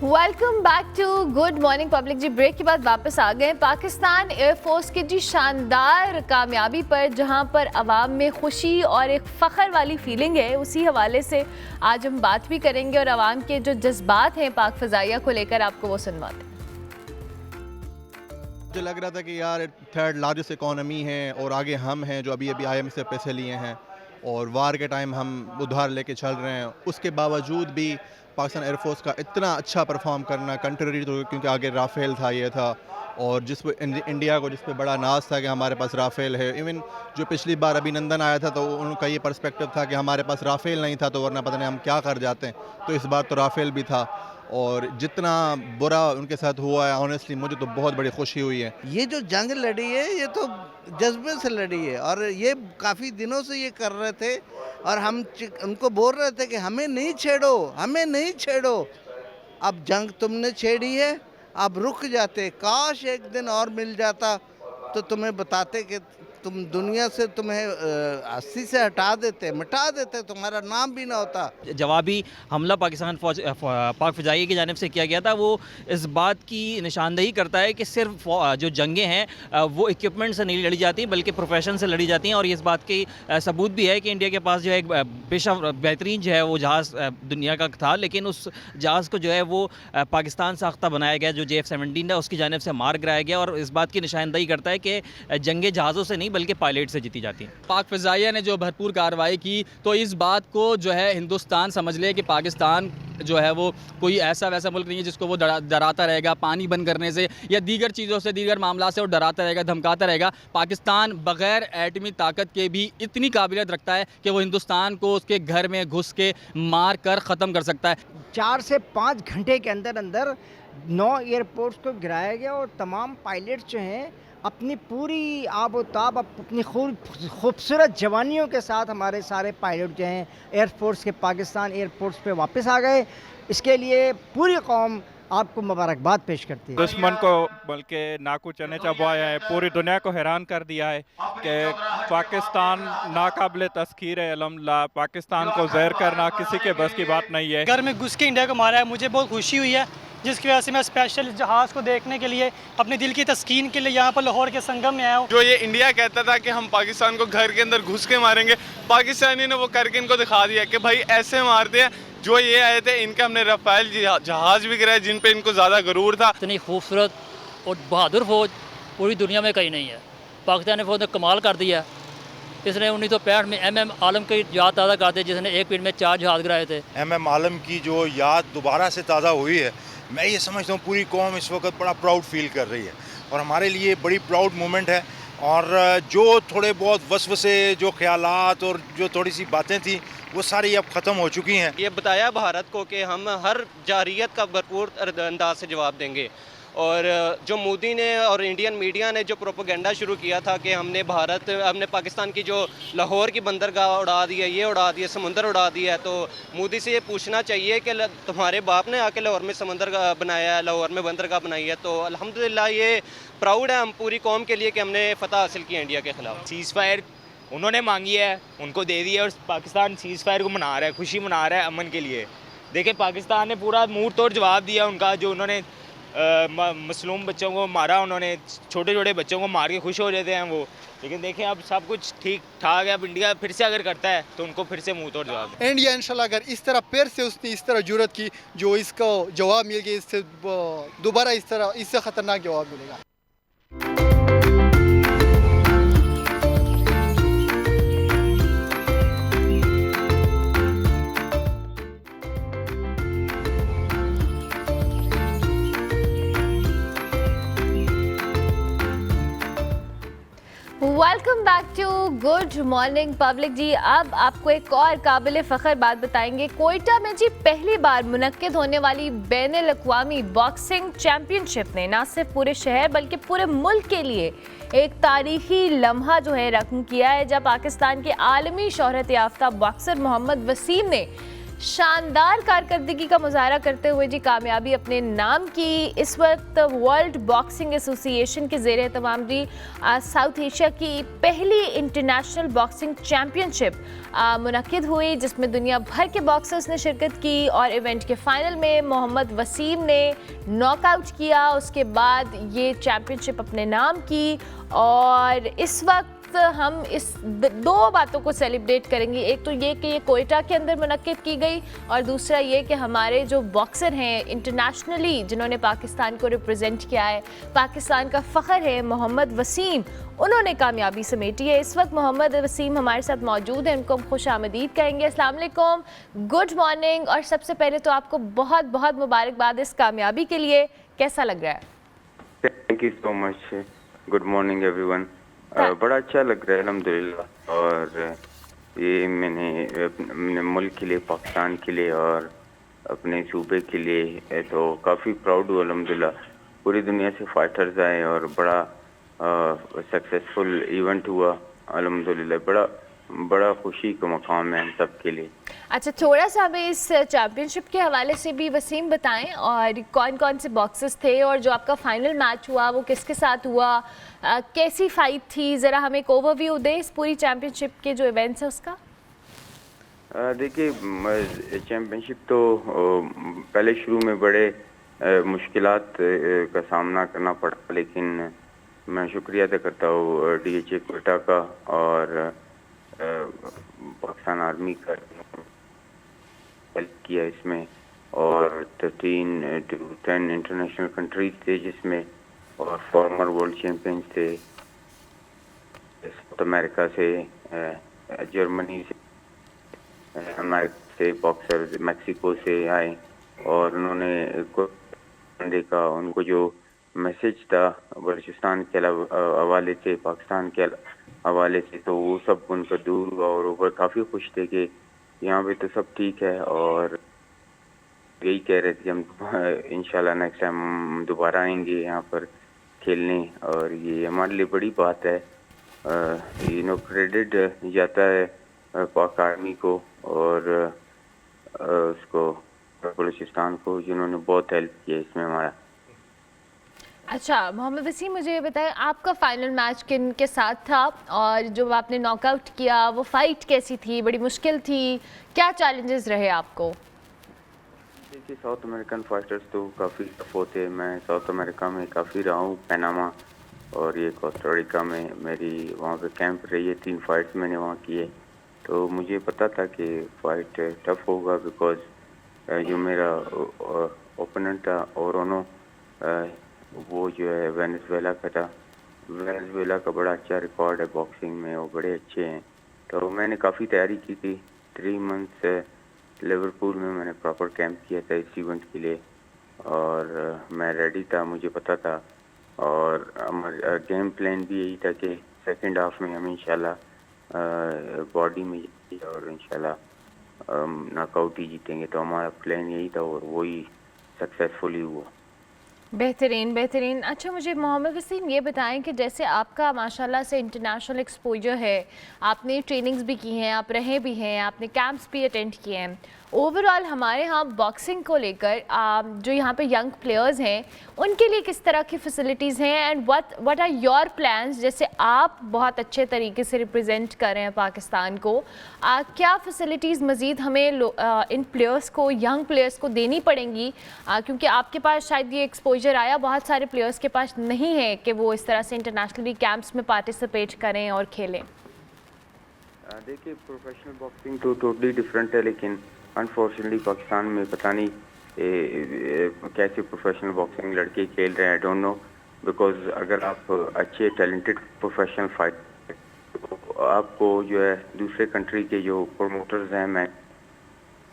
A: Welcome back to good morning public ji. Break के बाद वापस आ गए। पाकिस्तान एयरफोर्स की जी शानदार कामयाबी पर, जहां पर अवाम में खुशी और एक फ़ख्र वाली फीलिंग है, उसी हवाले से आज हम बात भी करेंगे और अवाम के जो जज्बात हैं पाक फ़ज़ाइया को लेकर आपको वो सुनवाते हैं।
C: मुझे लग रहा था कि यार थर्ड लार्जेस्ट इकॉनमी है और आगे हम हैं जो अभी IMF से पैसे लिए हैं और वार के टाइम हम उधार लेके चल रहे हैं। उसके बावजूद भी पाकिस्तान एयरफोर्स का इतना अच्छा परफॉर्म करना कंट्री तो, क्योंकि आगे राफेल था, ये था, और जिस पे इंडिया को जिस पे बड़ा नाज था कि हमारे पास राफेल है। इवन जो पिछली बार अभिनंदन आया था तो उनका ये पर्सपेक्टिव था कि हमारे पास राफेल नहीं था तो वरना पता नहीं हम क्या कर जाते हैं, तो इस बार तो राफेल भी था। और जितना बुरा उनके साथ हुआ है, ऑनेस्टली मुझे तो बहुत बड़ी खुशी हुई है।
D: ये जो जंग लड़ी है ये तो जज्बे से लड़ी है और ये काफ़ी दिनों से ये कर रहे थे और हम उनको बोल रहे थे कि हमें नहीं छेड़ो, हमें नहीं छेड़ो। अब जंग तुमने छेड़ी है, अब रुक जाते। काश एक दिन और मिल जाता तो तुम्हें बताते कि तुम दुनिया से तुम्हें अस्सी से हटा देते, मिटा देते, तुम्हारा नाम भी ना होता।
E: जवाबी हमला पाकिस्तान पाक फ़िज़ाइया की जानिब से किया गया था, वो इस बात की निशानदही करता है कि सिर्फ जो जंगें हैं वो इक्विपमेंट से नहीं लड़ी जाती बल्कि प्रोफेशन से लड़ी जाती हैं। और इस बात की सबूत भी है कि इंडिया के पास जो है एक पेशा बेहतरीन जो है वो जहाज़ दुनिया का था, लेकिन उस जहाज़ को जो है वो पाकिस्तान साख्ता बनाया गया, जो JF-17 था, उसकी जानिब से मार गिराया गया। और इस बात की निशानदही करता है कि जंगें जहाज़ों से नहीं बल्कि पायलट से जीती जाती हैं।
F: पाक फ़िज़ाइया ने जो भरपूर कार्रवाई की तो इस बात को जो है हिंदुस्तान समझ ले कि पाकिस्तान जो है वो कोई ऐसा वैसा मुल्क नहीं है जिसको वो डराता रहेगा पानी बंद करने से या दीगर चीज़ों से, दीगर मामला से वो डराता रहेगा, धमकाता रहेगा। पाकिस्तान बग़ैर एटमी ताकत के भी इतनी काबिलियत रखता है कि वो हिंदुस्तान को उसके घर में घुस के मार कर ख़त्म कर सकता है।
G: 4 से 5 घंटे के अंदर अंदर 9 एयरपोर्ट्स को गिराया गया और तमाम पायलट्स जो हैं अपनी पूरी आबोताब अपनी खूबसूरत जवानियों के साथ हमारे सारे पायलट जो हैं एयरफोर्स के पाकिस्तान एयरपोर्ट्स पे वापस आ गए। इसके लिए पूरी कौम आपको मुबारकबाद पेश करती है।
H: दुश्मन को बल्कि नाकू चने चबाया है, पूरी दुनिया को हैरान कर दिया है कि पाकिस्तान नाकाबिल तस्खीर है। अल्हम्दुलिल्लाह पाकिस्तान को ज़हर करना किसी के बस की बात नहीं है।
I: घर में घुस के इंडिया को मारा है, मुझे बहुत खुशी हुई है जिसकी वजह से मैं स्पेशल जहाज़ को देखने के लिए अपने दिल की तस्कीन के लिए यहाँ पर लाहौर के संगम में आया हूँ।
J: जो ये इंडिया कहता था कि हम पाकिस्तान को घर के अंदर घुस के मारेंगे, पाकिस्तानी ने वो करके इनको दिखा दिया कि भाई ऐसे मारते हैं। जो ये आए थे इनके हमने रफ़ाइल जहाज़ भी गिराए जिन पे इनको ज़्यादा गरूर था।
K: इतनी खूबसूरत और बहादुर फ़ौज पूरी दुनिया में कहीं नहीं है। पाकिस्तानी फ़ौज ने कमाल कर दिया। इसने 1965 में MM आलम की याद ताज़ा कर दी जिसने एक मिनट में 4 जहाज़ गिराए थे।
L: MM आलम की जो याद दोबारा से ताज़ा हुई है, मैं ये समझता हूँ पूरी कौम इस वक्त बड़ा प्राउड फील कर रही है और हमारे लिए बड़ी प्राउड मोमेंट है। और जो थोड़े बहुत वसवसे, जो ख्यालात और जो थोड़ी सी बातें थी वो सारी अब ख़त्म हो चुकी हैं।
M: ये बताया भारत को कि हम हर जारियत का भरपूर अंदाज से जवाब देंगे। और जो मोदी ने और इंडियन मीडिया ने जो प्रोपेगेंडा शुरू किया था कि हमने पाकिस्तान की जो लाहौर की बंदरगाह उड़ा दी है, ये उड़ा दी है, समुंदर उड़ा दिया है, तो मोदी से ये पूछना चाहिए कि तुम्हारे बाप ने आके लाहौर में समुंदर बनाया है, लाहौर में बंदरगाह बनाई है। तो अल्हम्दुलिल्लाह ये प्राउड है हम पूरी कौम के लिए कि हमने फ़तह हासिल की इंडिया के ख़िलाफ़।
N: सीज़ फायर उन्होंने मांगी है, उनको दे दी है और पाकिस्तान सीज़ फायर को मना रहा है, खुशी मना रहा है अमन के लिए। देखिए पाकिस्तान ने पूरा मुँह तोड़ जवाब दिया उनका, जो उन्होंने मसलूम बच्चों को मारा, उन्होंने छोटे छोटे बच्चों को मार के खुश हो जाते हैं वो। लेकिन देखें अब सब कुछ ठीक ठाक है। अब इंडिया फिर से अगर करता है तो उनको फिर से मुँह तोड़ जवाब।
O: इंडिया इंशाल्लाह अगर इस तरह फिर से उसने इस तरह जुर्रत की जो इसको जवाब मिल गया, इससे दोबारा इससे ख़तरनाक जवाब मिलेगा।
A: Welcome back to good morning public जी। अब आपको एक और काबिल फ़ख्र बात बताएंगे। कोयटा में जी पहली बार मुनक्किद होने वाली बैनुल अक़वामी बॉक्सिंग चैम्पियनशिप ने न सिर्फ पूरे शहर बल्कि पूरे मुल्क के लिए एक तारीखी लम्हा जो है रकम किया है, जब पाकिस्तान के आलमी शोहरत याफ्ता बॉक्सर मोहम्मद वसीम ने शानदार कारकर्दगी का मुजाहरा करते हुए जी कामयाबी अपने नाम की। इस वक्त वर्ल्ड बॉक्सिंग एसोसिएशन के ज़ेर एहतमाम जी साउथ एशिया की पहली इंटरनेशनल बॉक्सिंग चैम्पियनशिप मुनक्किद हुई, जिसमें दुनिया भर के बॉक्सर्स ने शिरकत की और इवेंट के फाइनल में मोहम्मद वसीम ने नॉकआउट किया। उसके बाद ये चैम्पियनशिप अपने नाम की और इस वक्त हम इस 2 बातों को सेलिब्रेट करेंगे। एक तो ये कि ये कोयटा के अंदर मुनक्किद की गई और दूसरा ये कि हमारे जो बॉक्सर हैं इंटरनेशनली जिन्होंने पाकिस्तान को रिप्रेजेंट किया है, पाकिस्तान का फ़ख्र है मोहम्मद वसीम, उन्होंने कामयाबी समेटी है। इस वक्त मोहम्मद वसीम हमारे साथ मौजूद हैं, उनको हम खुश आमदीद कहेंगे। अस्सलाम वालेकुम, गुड मॉर्निंग। और सबसे पहले तो आपको बहुत बहुत मुबारकबाद इस कामयाबी के लिए। कैसा लग रहा है?
P: Thank you so much, good morning everyone. बड़ा अच्छा लग रहा है अल्हम्दुलिल्लाह। और ये मैंने अपने मुल्क के लिए, पाकिस्तान के लिए और अपने सूबे के लिए तो काफ़ी प्राउड हूँ अल्हम्दुलिल्लाह। पूरी दुनिया से फाइटर्स आए और बड़ा सक्सेसफुल इवेंट हुआ अल्हम्दुलिल्लाह। बड़ा खुशी का मकाम है हम सब के लिए।
A: अच्छा, थोड़ा सा हमें इस चैम्पियनशिप के हवाले से भी वसीम बताएं और कौन कौन से बॉक्सर्स थे और जो आपका फाइनल मैच हुआ वो किसके साथ हुआ, कैसी फाइट थी, ज़रा हमें एक ओवरव्यू दें इस पूरी चैम्पियनशिप के जो इवेंट्स है उसका।
P: देखिए चैम्पियनशिप तो पहले शुरू में बड़े मुश्किलात का सामना करना पड़ा, लेकिन मैं शुक्रिया अदा करता हूँ DHA कोयटा का और पाकिस्तान आर्मी का हेल्प किया इसमें। और 13 to 10 इंटरनेशनल कंट्रीज थे जिसमें, और फॉर्मर वर्ल्ड चैम्पियंस थे। अमेरिका से, जर्मनी से, अमेरिका से बॉक्सर मैक्सिको से आए और उन्होंने देखा, उनको जो मैसेज था बलूचिस्तान के हवाले से, पाकिस्तान के हवाले से, तो वो सब उनका दूर हुआ और ऊपर काफ़ी खुश थे कि यहाँ पे तो सब ठीक है। और यही कह रहे थे कि हम इंशाल्लाह नेक्स्ट टाइम हम दोबारा आएंगे यहाँ पर खेलने, और ये हमारे लिए बड़ी बात है। क्रेडिट जाता है पाक आर्मी को और उसको बलूचिस्तान को, जिन्होंने बहुत हेल्प किया इसमें हमारा।
A: अच्छा मोहम्मद वसीम, मुझे ये बताएं आपका फाइनल मैच किन के साथ था और जो आपने नॉकआउट किया वो फाइट कैसी थी? बड़ी मुश्किल थी? क्या चैलेंजेस रहे आपको?
P: देखिए, साउथ अमेरिकन फाइटर्स तो काफ़ी टफ होते हैं। मैं साउथ अमेरिका में काफ़ी रहा हूँ, पनामा और ये कोस्टा रिका में मेरी वहाँ पे कैंप रही है। 3 फाइट्स मैंने वहाँ किए, तो मुझे पता था कि फ़ाइट टफ होगा, बिकॉज जो मेरा ओपोनेंट था ओरोनो, वो जो है वेनेजुएला का था। वेनेजुएला का बड़ा अच्छा रिकॉर्ड है बॉक्सिंग में, वो बड़े अच्छे हैं। तो मैंने काफ़ी तैयारी की थी। 3 मंथ्स लिवरपूल में मैंने प्रॉपर कैंप किया था इस इवेंट के लिए, और मैं रेडी था, मुझे पता था। और हमारा गेम प्लान भी यही था कि सेकंड हाफ में हम इंशाल्लाह बॉडी में जीतेंगे और इंशाल्लाह नॉकआउट ही जीतेंगे। तो हमारा प्लान यही था और वही सक्सेसफुली हुआ।
A: बेहतरीन बेहतरीन। अच्छा मुझे मोहम्मद वसीम ये बताएं कि जैसे आपका माशाल्लाह से इंटरनेशनल एक्सपोजर है, आपने ट्रेनिंग्स भी की हैं, आप रहे भी हैं, आपने कैंप्स भी अटेंड किए हैं, ओवरऑल हमारे यहाँ बॉक्सिंग को लेकर जो यहाँ पे यंग प्लेयर्स हैं उनके लिए किस तरह की फ़ैसिलिटीज़ हैं and what are your plans? जैसे आप बहुत अच्छे तरीके से रिप्रेजेंट कर रहे हैं पाकिस्तान को, क्या फ़ैसिलिटीज़ मज़ीद हमें इन प्लेयर्स को, यंग प्लेयर्स को देनी पड़ेंगी? क्योंकि आपके पास शायद ये एक्सपोजर आया, बहुत सारे प्लेयर्स के पास नहीं है कि वो इस तरह से इंटरनेशनली कैंप्स में पार्टिसिपेट करें और खेलें।
P: देखिए, प्रोफेशनल बॉक्सिंग तो टोटली डिफरेंट है, लेकिन अनफॉर्चुनेटली पाकिस्तान में पता नहीं कैसे प्रोफेशनल बॉक्सिंग लड़के खेल रहे हैं, आई डोंट नो। बिकॉज अगर आप अच्छे टैलेंटेड प्रोफेशनल फाइट, तो आपको जो है दूसरे कंट्री के जो प्रमोटर्स हैं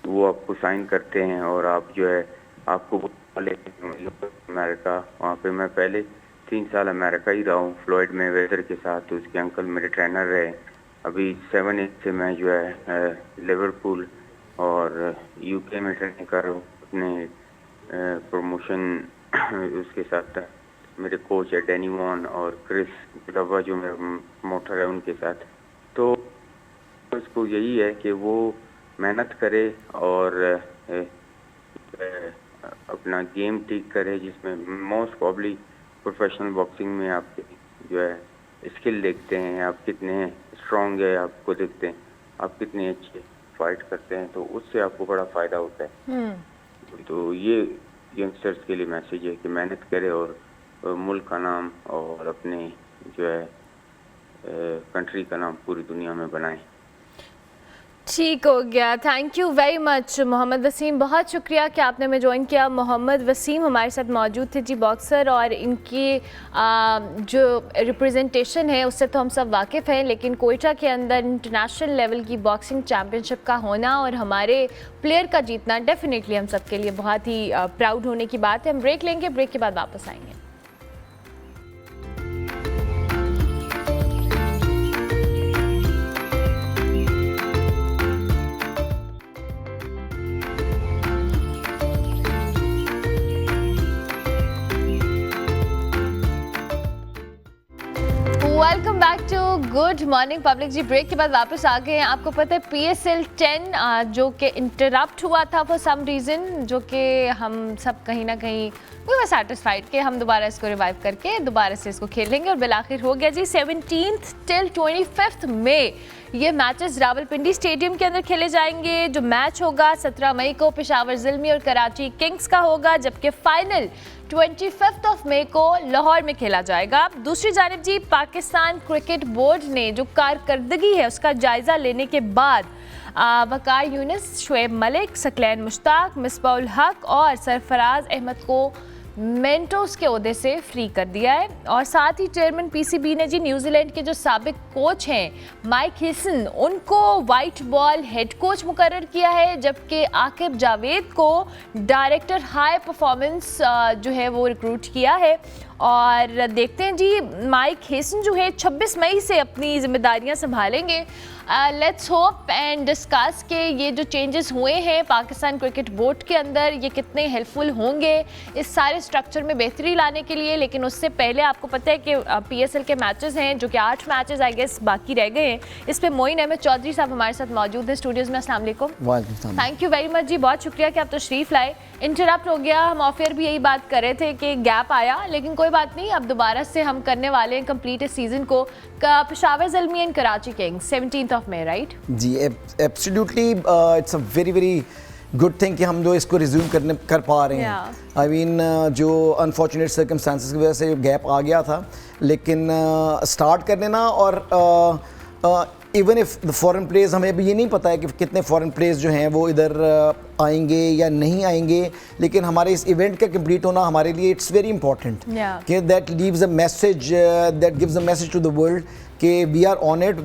P: वो आपको साइन करते हैं और आप जो है आपको अमेरिका, वहाँ पे मैं पहले 3 साल अमेरिका ही रहा हूँ, फ्लोरिड में वेदर के साथ। उसके अंकल मेरे ट्रेनर रहे। अभी 7-8 से मैं जो है लिवरपूल और यूके में ट्रेनिंग कर रहा हूँ अपने प्रमोशन। उसके साथ मेरे कोच है डैनी वॉन और क्रिस डब्बा जो मेरा प्रमोटर है, उनके साथ। तो इसको यही है कि वो मेहनत करे और अपना गेम ठीक करे, जिसमें मोस्ट प्रॉब्ली प्रोफेशनल बॉक्सिंग में आप जो है स्किल देखते हैं, आप कितने स्ट्रॉन्ग है आपको देखते हैं, आप कितने अच्छे फाइट करते हैं, तो उससे आपको बड़ा फ़ायदा होता है। तो ये यंगस्टर्स के लिए मैसेज है कि मेहनत करें और मुल्क का नाम और अपने जो है कंट्री का नाम पूरी दुनिया में बनाएं।
A: ठीक हो गया, thank you very much Mohammad Wasim, बहुत शुक्रिया कि आपने हमें ज्वाइन किया। मोहम्मद वसीम हमारे साथ मौजूद थे जी, बॉक्सर, और इनकी जो रिप्रेजेंटेशन है उससे तो हम सब वाकिफ़ हैं, लेकिन कोयटा के अंदर इंटरनेशनल लेवल की बॉक्सिंग चैम्पियनशिप का होना और हमारे प्लेयर का जीतना डेफिनेटली हम सब के लिए बहुत ही प्राउड होने की बात है। हम ब्रेक लेंगे, ब्रेक के बाद वापस आएंगे। Welcome back to good morning public ji. Break के बाद वापस आ गए हैं। आपको पता है PSL 10 जो कि इंटरप्ट हुआ था फॉर सम रीज़न, जो कि हम सब कहीं ना कहीं वी वर सैटिस्फाइड कि हम दोबारा इसको रिवाइव करके दोबारा से इसको खेलेंगे, और बिलाखिर हो गया जी। 17 till 25 मई ये मैचेस रावलपिंडी स्टेडियम के अंदर खेले जाएंगे। जो मैच होगा 17 मई को पेशावर ज़िल्मी और कराची किंग्स का होगा, जबकि फाइनल 25 मई को लाहौर में खेला जाएगा। दूसरी जानिब जी, पाकिस्तान क्रिकेट बोर्ड ने जो कारकर्दगी है उसका जायज़ा लेने के बाद वकार यूनिस, शुएब मलिक, सकलैन मुश्ताक, मिसबाउल हक और सरफराज अहमद को मेंटोस के ओहदे से फ्री कर दिया है। और साथ ही चेयरमैन पीसीबी ने जी न्यूजीलैंड के जो साबिक कोच हैं माइक हेसन उनको वाइट बॉल हेड कोच मुकर्रर किया है, जबकि आकिब जावेद को डायरेक्टर हाई परफॉर्मेंस जो है वो रिक्रूट किया है। और देखते हैं जी माइक हेसन जो है 26 मई से अपनी जिम्मेदारियां संभालेंगे। लेट्स होप एंड डिस्कस के ये जो चेंजेस हुए हैं पाकिस्तान क्रिकेट बोर्ड के अंदर ये कितने हेल्पफुल होंगे इस सारे स्ट्रक्चर में बेहतरी लाने के लिए। लेकिन उससे पहले आपको पता है कि पीएसएल के मैचेस हैं जो कि 8 मैचेस आई गेस बाकी रह गए हैं। इस पे मोइन अहमद चौधरी साहब हमारे साथ मौजूद हैं स्टूडियोज़ में। अस्सलाम वालेकुम। थैंक यू वेरी मच जी, बहुत शुक्रिया कि आप तशरीफ़ लाए। इंटरप्ट हो गया, हम ऑफ एयर भी यही बात कर रहे थे कि गैप आया, लेकिन कोई बात नहीं, अब दोबारा से हम करने वाले हैं कंप्लीट इस सीज़न को। पेशावर ज़ल्मी एंड कराची किंग्स 17 मई, राइट
Q: जी? Absolutely, it's a very very good thing कि हम जो इसको रिज्यूम कर पा रहे हैं। आई मीन जो अनफॉर्चुनेट सर्कमस्टांसिस की वजह से गैप आ गया था, लेकिन स्टार्ट करने ना, और even if the foreign players, हमें अभी ये नहीं पता है कि कितने फॉरेन प्लेयर्स जो हैं वो इधर आएंगे या नहीं आएंगे, लेकिन हमारे इस इवेंट का कंप्लीट होना हमारे लिए इट्स वेरी इंपॉर्टेंट कि that leaves a message, that gives a message to the world कि we are on it,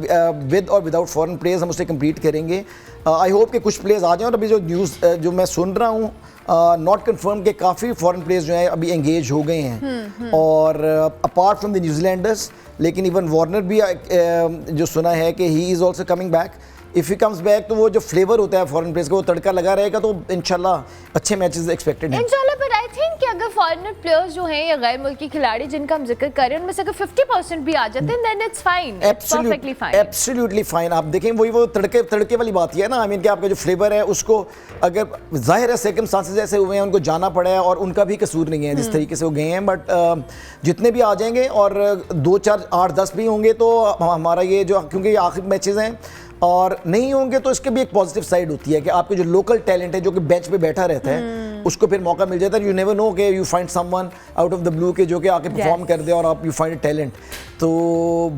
Q: with और विदाउट फॉरेन प्लेयर्स हम उसे कंप्लीट करेंगे। आई होप कि कुछ प्लेयर्स आ जाएं। और अभी जो न्यूज़ जो मैं सुन रहा हूँ नॉट कन्फर्म कि काफ़ी फॉरेन प्लेयर्स जो हैं अभी एंगेज हो गए हैं, और अपार्ट फ्रॉम द न्यूजीलैंडर्स, लेकिन इवन वार्नर भी जो सुना है कि he is also coming back. If he comes back तो वो जो फ्लेवर होता है फॉरेन प्लेयर्स का वो तड़का लगा रहेगा, तो इंशाल्लाह अच्छे मैचेस एक्सपेक्टेड हैं
A: इंशाल्लाह। बट आई थिंक कि अगर फॉरेनर प्लेयर्स जो हैं या गैर मुल्की खिलाड़ी जिनका हम जिक्र कर रहे हैं उनमें से अगर 50% भी आ जाते हैं then it's fine, perfectly fine,
Q: absolutely fine. आप देखें वो तड़के वाली बात ही है ना। आई मीन कि आपका जो फ्लेवर है उसको, अगर जाहिर है सर्कमस्टांसेस ऐसे हुए हैं उनको जाना पड़ा है, और उनका भी कसूर नहीं है जिस तरीके से वो गए हैं, बट जितने भी आ जाएंगे और 2, 4, 8, 10 भी होंगे तो हमारा ये जो, क्योंकि ये आखिरी मैचेस हैं और नहीं होंगे तो इसके भी एक पॉजिटिव साइड होती है कि आपके जो लोकल टैलेंट है जो कि बेंच पे बैठा रहता है उसको फिर मौका मिल जाता है। यू नेवर नो कि you find someone out of the blue के जो कि आके परफॉर्म कर दे और आप यू फाइंड टैलेंट। तो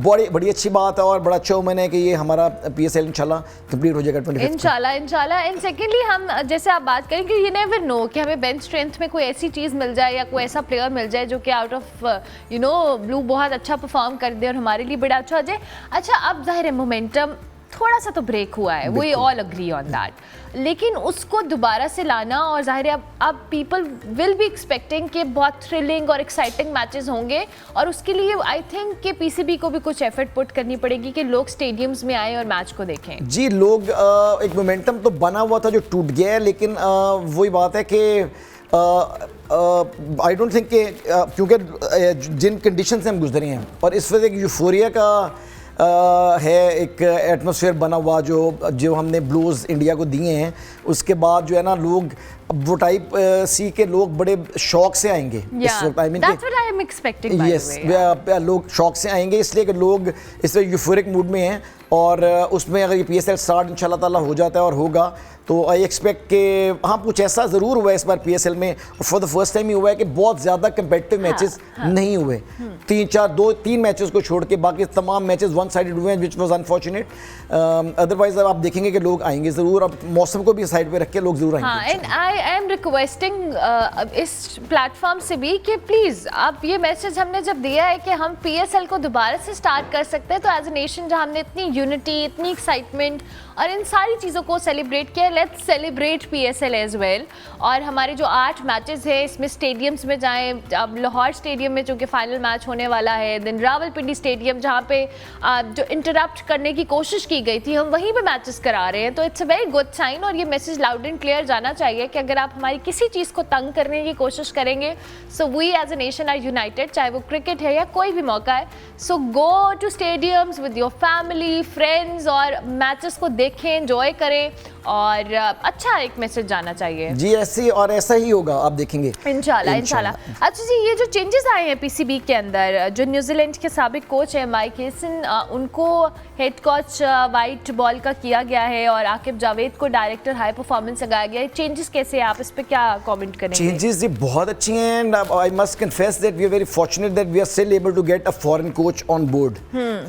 Q: बड़ी अच्छी बात है और बड़ा अच्छा उम्मीद है कि ये हमारा पीएसएल इंशाल्लाह कंप्लीट हो जाएगा 25
A: इंशाल्लाह। एंड सेकेंडली हम जैसे आप बात करें कि यू नेवर नो कि हमें बेंच स्ट्रेंथ में कोई ऐसी चीज़ मिल जाए या कोई ऐसा प्लेयर मिल जाए जो कि आउट ऑफ ब्लू बहुत अच्छा परफॉर्म कर दे और हमारे लिए बड़ा अच्छा हो जाए। अच्छा, अब जाहिर है मोमेंटम थोड़ा सा तो ब्रेक हुआ है, we all agree on that, लेकिन उसको दोबारा से लाना, और जाहिर है अब पीपल विल बी एक्सपेक्टिंग कि बहुत थ्रिलिंग और एक्साइटिंग मैचेस होंगे, और उसके लिए आई थिंक कि पीसीबी को भी कुछ एफर्ट पुट करनी पड़ेगी कि लोग स्टेडियम्स में आए और मैच को देखें।
Q: जी, लोग एक मोमेंटम तो बना हुआ था जो टूट गया है, लेकिन वही बात है कि आई डोंट थिंक कि क्योंकि जिन कंडीशन से हम गुजरे हैं और इस वजह की यूफोरिया का है एक एटमॉस्फेयर बना हुआ जो हमने ब्लूज़ इंडिया को दिए हैं, उसके बाद जो है ना लोग वो टाइप सी के लोग बड़े शौक से आएंगे इस वक्त। आई मीन यस, लोग शौक से आएंगे इसलिए कि लोग इस यूफोरिक मूड में हैं, और उसमें अगर ये पीएसएल स्टार्ट इंशाल्लाह ताला हो जाता है और होगा तो आई एक्सपेक्ट कि हाँ कुछ ऐसा ज़रूर हुआ है इस बार पीएसएल में, और फॉर द फर्स्ट टाइम ही हुआ है कि बहुत ज़्यादा कंपेटिटिव मैचेस नहीं हुए। 3 मैचेस को छोड़ के बाकी तमाम मैचेस वन साइडेड हुए हैं, विच वॉज अनफॉर्चुनेट। अदरवाइज आप देखेंगे कि लोग आएंगे ज़रूर, अब मौसम को भी साइड पे रख के लोग ज़रूर आएंगे।
A: एंड आई एम रिक्वेस्टिंग इस प्लेटफॉर्म से भी कि प्लीज़ आप ये मैसेज हमने जब दिया है कि हम पीएसएल को दोबारा से स्टार्ट कर सकते हैं, तो एज ए नेशन जहाँ हमने इतनी यूनिटी, इतनी एक्साइटमेंट और इन सारी चीज़ों को सेलिब्रेट किया, let's celebrate PSL as well. और हमारे जो 8 मैचेस हैं इसमें स्टेडियम्स में जाएं, अब लाहौर स्टेडियम में चूँकि फाइनल मैच होने वाला है, देन रावलपिंडी स्टेडियम जहाँ पे जो इंटरप्ट करने की कोशिश की गई थी हम वहीं पे मैचेस करा रहे हैं, तो it's a very good sign. और ये मैसेज लाउड एंड क्लियर जाना चाहिए कि अगर आप हमारी किसी चीज़ को तंग करने की कोशिश करेंगे, so we as a nation are united, चाहे वो क्रिकेट है या कोई भी मौका है। So go to stadiums with your family, friends, और मैचेस को देखें, एंजॉय करें, और अच्छा एक मैसेज जाना चाहिए
Q: जी। ऐसा ही होगा, आप देखेंगे
A: इंशाल्लाह। अच्छा जी, ये जो चेंजेस आए हैं पीसीबी के अंदर, जो न्यूजीलैंड के साबिक कोच है माइक हेसन, उनको हेड कोच वाइट बॉल का किया गया है और आकिब जावेद को डायरेक्टर हाई परफॉर्मेंस लगाया गया है। चेंजेस कैसे हैं, आप इस पे क्या कमेंट करेंगे?
Q: चेंजेस ये बहुत अच्छी हैं, and I must confess that we are very fortunate that we are still able to get a foreign coach on board.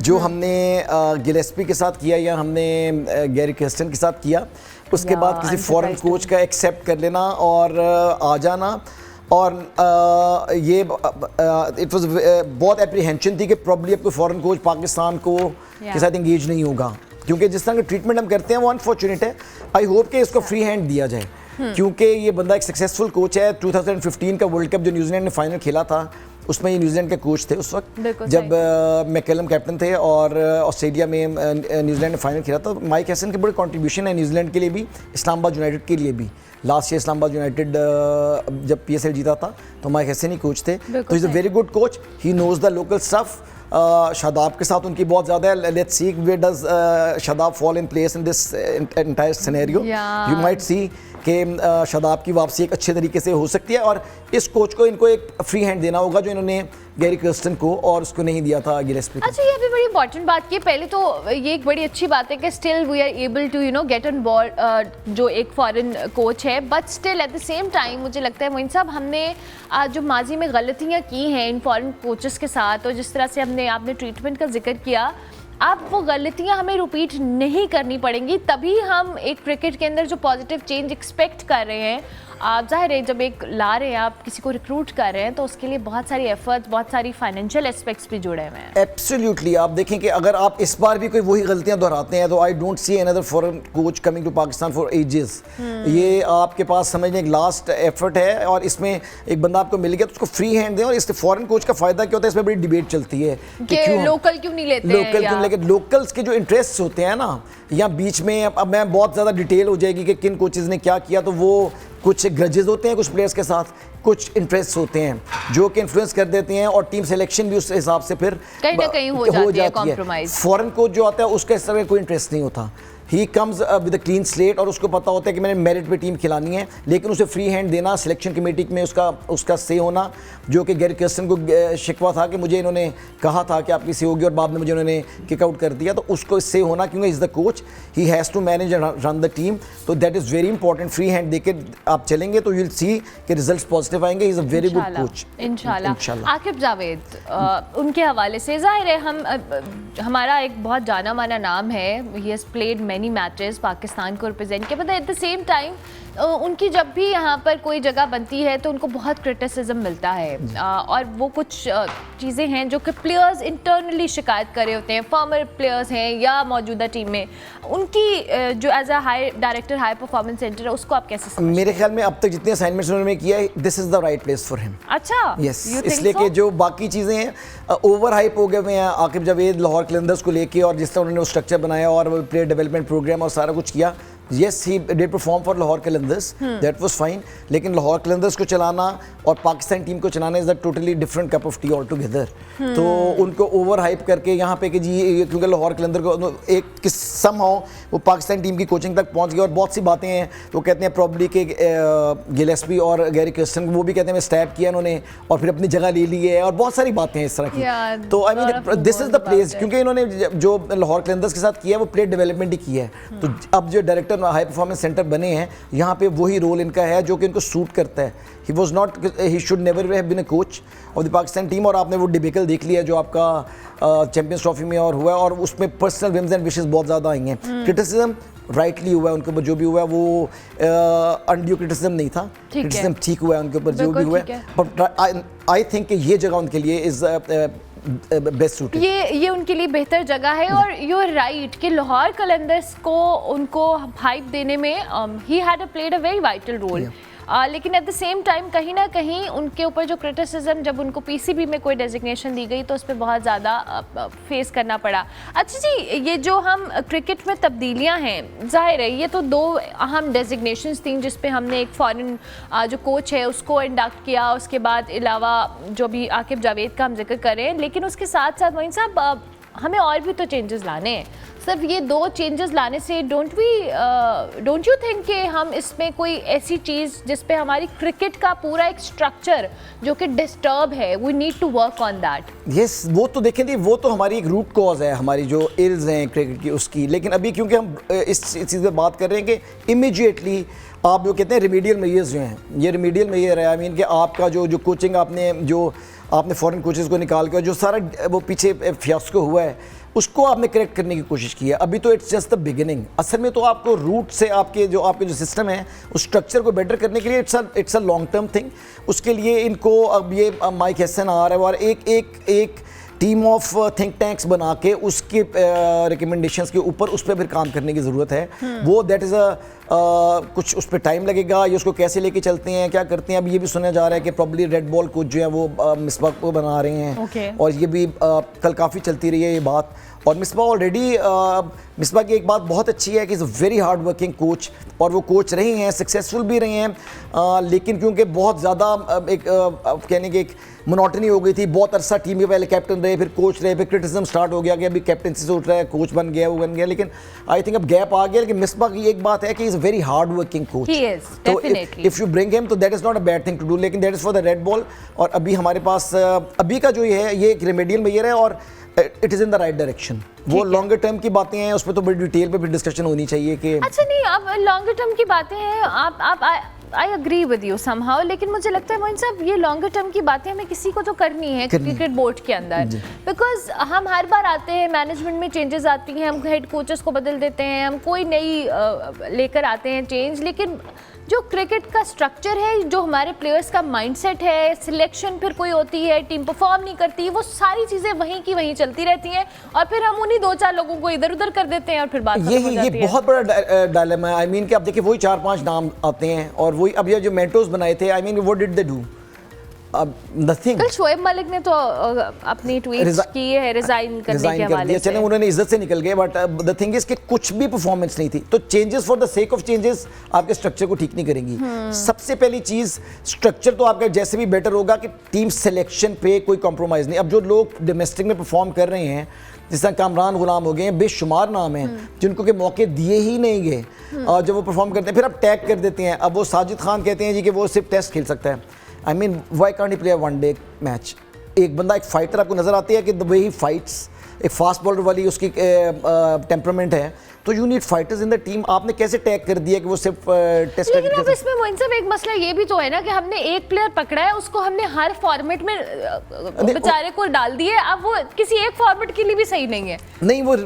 Q: जो हमने गिलेस्पी के साथ किया या हमने गैरी क्रिस्टन के साथ किया, उसके बाद किसी फॉरेन कोच का एक्सेप्ट कर लेना और आ जाना, और ये इट वाज बहुत एप्रीहेंशन थी कि प्रॉब्ली अब कोई फॉरेन कोच पाकिस्तान को के साथ इंगेज नहीं होगा, क्योंकि जिस तरह का ट्रीटमेंट हम करते हैं वो अनफॉर्चुनेट है। आई होप कि इसको फ्री हैंड दिया जाए, क्योंकि ये बंदा एक सक्सेसफुल कोच है। 2015 का वर्ल्ड कप जो न्यूजीलैंड ने फाइनल खेला था उसमें ये न्यूजीलैंड के कोच थे उस वक्त जब मैकलम कैप्टन थे, और ऑस्ट्रेलिया में न्यूजीलैंड ने फाइनल खेला था। माइक हैसन के बड़े कंट्रीब्यूशन है न्यूजीलैंड के लिए भी, इस्लामाबाद यूनाइटेड के लिए भी। लास्ट ईयर इस्लामाबाद यूनाइटेड जब PSL जीता था तो माइक हैसन ही कोच थे, तो is a very good coach, he knows the local stuff. Shadab के साथ उनकी बहुत ज़्यादा है। Let's see where does Shadab fall in place in this entire scenario. You might see कि शादाब की वापसी एक अच्छे तरीके से हो सकती है, और इस कोच को इनको एक फ्री हैंड देना होगा जो इन्होंने गैरी कर्स्टन को और उसको नहीं दिया था गिलेस्पी को।
A: अच्छा, ये भी बड़ी इंपॉर्टेंट बात की। पहले तो ये एक बड़ी अच्छी बात है कि still we are able to get on board जो एक फॉरेन कोच है, but still at the same time मुझे लगता है मोइन साहब हमने जो माजी में गलतियाँ की हैं इन फॉरेन कोचेस के साथ, और जिस तरह से आपने ट्रीटमेंट का जिक्र किया, अब वो गलतियां हमें रिपीट नहीं करनी पड़ेंगी, तभी हम एक क्रिकेट के अंदर जो पॉजिटिव चेंज एक्सपेक्ट कर रहे हैं। ज़ाहिर है जब एक ला रहे हैं आप किसी को रिक्रूट कर रहे हैं तो उसके लिए बहुत सारी एफर्ट्स, बहुत सारी फाइनेंशियल एस्पेक्ट्स भी जुड़े हुए हैं।
Q: एब्सोल्युटली, आप देखें कि अगर आप इस बार भी कोई वही गलतियां दोहराते हैं तो I don't see another foreign coach coming to Pakistan for ages. ये आपके पास समझने एक लास्ट एफर्ट है, और इसमें एक बंदा आपको मिल गया तो उसको फ्री हैंड दें। और इस फॉरेन कोच का फायदा क्या होता है, इसमें बड़ी डिबेट चलती है
A: कि लोकल क्यों नहीं लेते,
Q: लोकल क्यों लेके। लोकल्स के जो इंटरेस्ट होते हैं ना, या बीच में अब मैं बहुत ज़्यादा डिटेल हो जाएगी कि किन कोचेज़ ने क्या किया, तो वो कुछ ग्रजेस होते हैं कुछ प्लेयर्स के साथ, कुछ इंटरेस्ट होते हैं जो कि इन्फ्लुएंस कर देते हैं, और टीम सिलेक्शन भी उस हिसाब से फिर
A: कहीं ना कहीं हो जाती है कॉम्प्रोमाइज।
Q: फॉरेन कोच जो आता है उसका इस तरह कोई इंटरेस्ट नहीं होता, he comes with a clean slate, और उसको पता होता है कि मैंने मेरिट पे टीम खिलानी है। लेकिन उसे फ्री हैंड देना, सिलेक्शन कमेटी में उसका से होना, जो कि गैरी कर्स्टन को शिकवा था कि मुझे इन्होंने कहा था कि आपकी से होगी और बाद में मुझे उन्होंने किक आउट कर दिया, तो उसको इससे होना, क्योंकि is the coach, he has to manage and run the team, तो that is very important. Free hand देके आप चलेंगे तो यू विल सी कि रिजल्ट्स पॉजिटिव आएंगे। He is a very good coach
A: इंशाल्लाह। आकिब जावेद, उनके हवाले से ज़ाहिर है हमारा एक बहुत जाना माना नाम है, he has played many matches Pakistan को रिप्रेजेंट किया, but at the same time उनकी जब भी यहाँ पर कोई जगह बनती है तो उनको बहुत क्रिटिसिज्म मिलता है, और वो कुछ चीज़ें हैं जो कि प्लेयर्स इंटरनली शिकायत कर रहे होते हैं, फॉर्मर प्लेयर्स हैं या मौजूदा टीम में, उनकी जो as a high director high performance centre है उसको आप कैसे समझते हैं?
Q: मेरे ख्याल में अब तक जितने असाइनमेंट्स उन्होंने किया है, this is the right place for him.
A: अच्छा,
Q: यस, इसलिए कि जो बाकी चीज़ें हैं ओवर हाइप हो गए हुए हैं आकिब जावेद लाहौर कलंदर्स को लेके, और जिस तरह उन्होंने वो स्ट्रक्चर बनाया और प्लेयर डेवलपमेंट प्रोग्राम और सारा कुछ किया, yes he did perform for Lahore Qalandars, that was fine, लेकिन लाहौर कलंदर्स को चलाना और पाकिस्तान टीम को चलाना is a totally different cup of T all together. तो उनको ओवर हाइप करके यहाँ पे कि जी, क्योंकि लाहौर कलंदर को एक समहाउ वो पाकिस्तान टीम की कोचिंग तक पहुँच गया, और बहुत सी बातें हैं वो कहते हैं प्रॉब्ली के गिलेस्पी और गैरी कर्स्टन, वो भी कहते हैं मैं स्टैप किया उन्होंने और फिर अपनी जगह ले ली है, और बहुत सारी बातें हैं इस तरह की। तो I mean this is the place, क्योंकि इन्होंने जो लाहौर कलंदर्स के साथ किया है वो प्लेयर डेवलपमेंट ही किया है। तो अब जो डायरेक्टर हाई परफॉर्मेंस सेंटर बने हैं यहाँ पे वही रोल इनका है जो कि इनको सूट करता है। He was not, he should never have been a coach of the Pakistan team. और आपने वो डिबेकल देख लिया जो आपका चैंपियंस ट्रॉफी में और हुआ, और उसमें पर्सनल विम्स एंड विशेस बहुत ज़्यादा आई हैं। क्रिटिसिज्म राइटली हुआ है उनके ऊपर, जो भी हुआ है वो अनड्यू क्रिटिसिज्म नहीं था, क्रिटिसिज्म ठीक हुआ है उनके ऊपर जो भी हुआ है, बट आई थिंक कि ये जगह उनके लिए इज़ बेस्ट सूट है,
A: ये उनके लिए बेहतर जगह है। और यू आर राइट कि लाहौर कलंदर्स को उनको हाइप देने में he had played a very vital role, लेकिन एट द सेम टाइम कहीं ना कहीं उनके ऊपर जो क्रिटिसिज्म, जब उनको पीसीबी में कोई डेजिग्नेशन दी गई तो उस पर बहुत ज़्यादा फेस करना पड़ा। अच्छा जी, ये जो हम क्रिकेट में तब्दीलियां हैं, जाहिर है ये तो दो अहम डेजिग्नेशंस थी जिस पे हमने एक फॉरेन जो कोच है उसको इंडक्ट किया, उसके बाद अलावा जो भी आकिब जावेद का हम जिक्र करें, लेकिन उसके साथ साथ मोइन साहब हमें और भी तो चेंजेस लाने हैं। सिर्फ ये दो चेंजेस लाने से डोंट यू थिंक कि हम इसमें कोई ऐसी चीज़ जिस पे हमारी क्रिकेट का पूरा एक स्ट्रक्चर जो कि डिस्टर्ब है, we need to work on that.
Q: Yes, वो तो देखें थी, वो तो हमारी एक रूट कॉज है, हमारी जो इल्स हैं क्रिकेट की उसकी। लेकिन अभी क्योंकि हम इस चीज़ पर बात कर रहे हैं कि इमीडिएटली आप जो कहते हैं रिमीडियल मेजर्स जो हैं, ये रिमीडियल मेजर है। आई मीन कि आपका जो कोचिंग आपने फॉरेन कोचेज़ को निकाल कर जो सारा वो पीछे फियास्को हुआ है उसको आपने करेक्ट करने की कोशिश की है। अभी तो इट्स जस्ट द बिगिनिंग। असल में तो आपको रूट से आपके जो सिस्टम है उस स्ट्रक्चर को बेटर करने के लिए it's a long term thing. उसके लिए इनको अब ये माइक हैसन आ रहा है और एक टीम ऑफ थिंक टैंक्स बना के उसके रिकमेंडेशंस के ऊपर उस पर फिर काम करने की ज़रूरत है। वो दैट इज़ कुछ उस पर टाइम लगेगा, ये उसको कैसे लेके चलते हैं, क्या करते हैं। अब ये भी सुना जा रहा है कि प्रॉब्ली रेड बॉल कोच जो है वो मिसबा को बना रहे हैं और ये भी कल काफ़ी चलती रही है ये बात। और मिसबा ऑलरेडी मिसबा की एक बात बहुत अच्छी है कि is a very hard working coach, और वो कोच रहे हैं, सक्सेसफुल भी रहे हैं। लेकिन क्योंकि बहुत ज़्यादा एक कहने की एक मोनोटनी हो गई थी, बहुत अरसा टीम के पहले कैप्टन रहे, फिर कोच रहे, फिर क्रिटिसिज्म स्टार्ट हो गया कि अभी कैप्टनसी से उठ रहा है, कोच बन गया, वो बन गया। लेकिन आई थिंक अब गैप आ गया। लेकिन मिसबा की एक बात है कि is a very hard working coach, तो इफ़ यू ब्रिंग हिम तो that is not a bad thing to do. लेकिन that is for the red ball. और अभी हमारे पास अभी का जो ये है ये एक रेमेडियल मेजर है और it is in the right direction. वो लॉन्गर टर्म की बातें हैं, उस पर तो बड़ी डिटेल पे फिर डिस्कशन होनी चाहिए कि
A: अच्छा नहीं, अब लॉन्गर टर्म की बातें हैं, आप I agree with you somehow. लेकिन मुझे लगता है मोइन साहब ये लॉन्गर टर्म की बातें हमें किसी को तो करनी है क्रिकेट बोर्ड के अंदर, बिकॉज हम हर बार आते हैं, मैनेजमेंट में चेंजेस आती हैं, हम हेड कोचेस को बदल देते हैं, हम कोई नई लेकर आते हैं चेंज। लेकिन जो क्रिकेट का स्ट्रक्चर है, जो हमारे प्लेयर्स का माइंडसेट है, सिलेक्शन फिर कोई होती है, टीम परफॉर्म नहीं करती, वो सारी चीज़ें वहीं की वहीं चलती रहती हैं और फिर हम उन्हीं 2-4 लोगों को इधर उधर कर देते हैं और फिर बात खत्म हो जाती है।
Q: ये बहुत बड़ा डायलेमा है। आई मीन कि आप देखिए वही 4-5 नाम आते हैं और वही अब ये जो मेंटोर्स बनाए थे, I mean what did they do? Nothing.
A: कल शोएब मलिक ने तो अपनी ट्वीट की है रिजाइन करने के हवाले से।
Q: चलें उन्होंने इज्जत से निकल गए, बट द थिंग इज कि कुछ भी परफॉर्मेंस नहीं थी। तो changes for the sake of changes आपके स्ट्रक्चर को ठीक नहीं करेंगी। सबसे पहली चीज़ स्ट्रक्चर तो आपका जैसे भी बेटर होगा कि टीम सिलेक्शन पे कोई कॉम्प्रोमाइज़ नहीं। अब जो लोग डोमेस्टिक में परफॉर्म कर रहे हैं, जिस तरह कामरान गुलाम हो गए हैं, बेशुमार नाम हैं जिनको के मौके दिए ही नहीं गए, और जब वो परफॉर्म करते हैं फिर अब टैग कर देते हैं। अब वो साजिद खान कहते हैं जी कि वो सिर्फ टेस्ट खेल सकता है। I mean why can't he play one day match? एक बंदा, एक फाइटर आपको नज़र आती है कि द वे ही फाइट्स, एक फास्ट बॉलर वाली उसकी टेम्परामेंट है, तो you need fighters in the team. आपने कैसे टैग कर दिया कि वो सिर्फ टेस्ट?
A: लेकिन अब इसमें मोइन साहब एक मसला ये भी तो है ना कि हमने एक प्लेयर पकड़ा है, उसको हमने हर फॉर्मेट में बेचारे को डाल दिए, अब वो किसी एक फॉर्मेट के लिए भी सही नहीं है। नहीं
Q: वो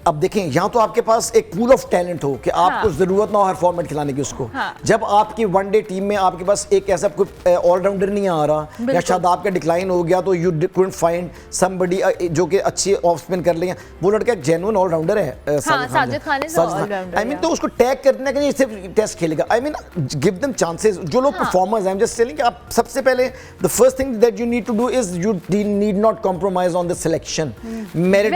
Q: अब देखें, यहाँ तो आपके पास एक पूल ऑफ टैलेंट हो कि आपको ज़रूरत ना हो हर फॉर्मेट खिलाने की उसको। जब आपकी वनडे टीम में आपके पास एक ऐसा कोई ऑलराउंडर नहीं आ रहा या शादाब का डिक्लाइन हो गया, तो यू कुडंट फाइंड समबडी जो कि अच्छी ऑफ स्पिन कर लेंगे। वो लड़का एक जेन्युइन ऑलराउंडर है साजिद खान। आई मीन तो उसको टैग करने के लिए सिर्फ टेस्ट खेलेगा। I mean give them chances. जो लोग परफॉर्मर्स हैं, आई एम जस्ट टेलिंग, आप सबसे पहले the first thing that you need to do is you need not compromise on the selection. Merit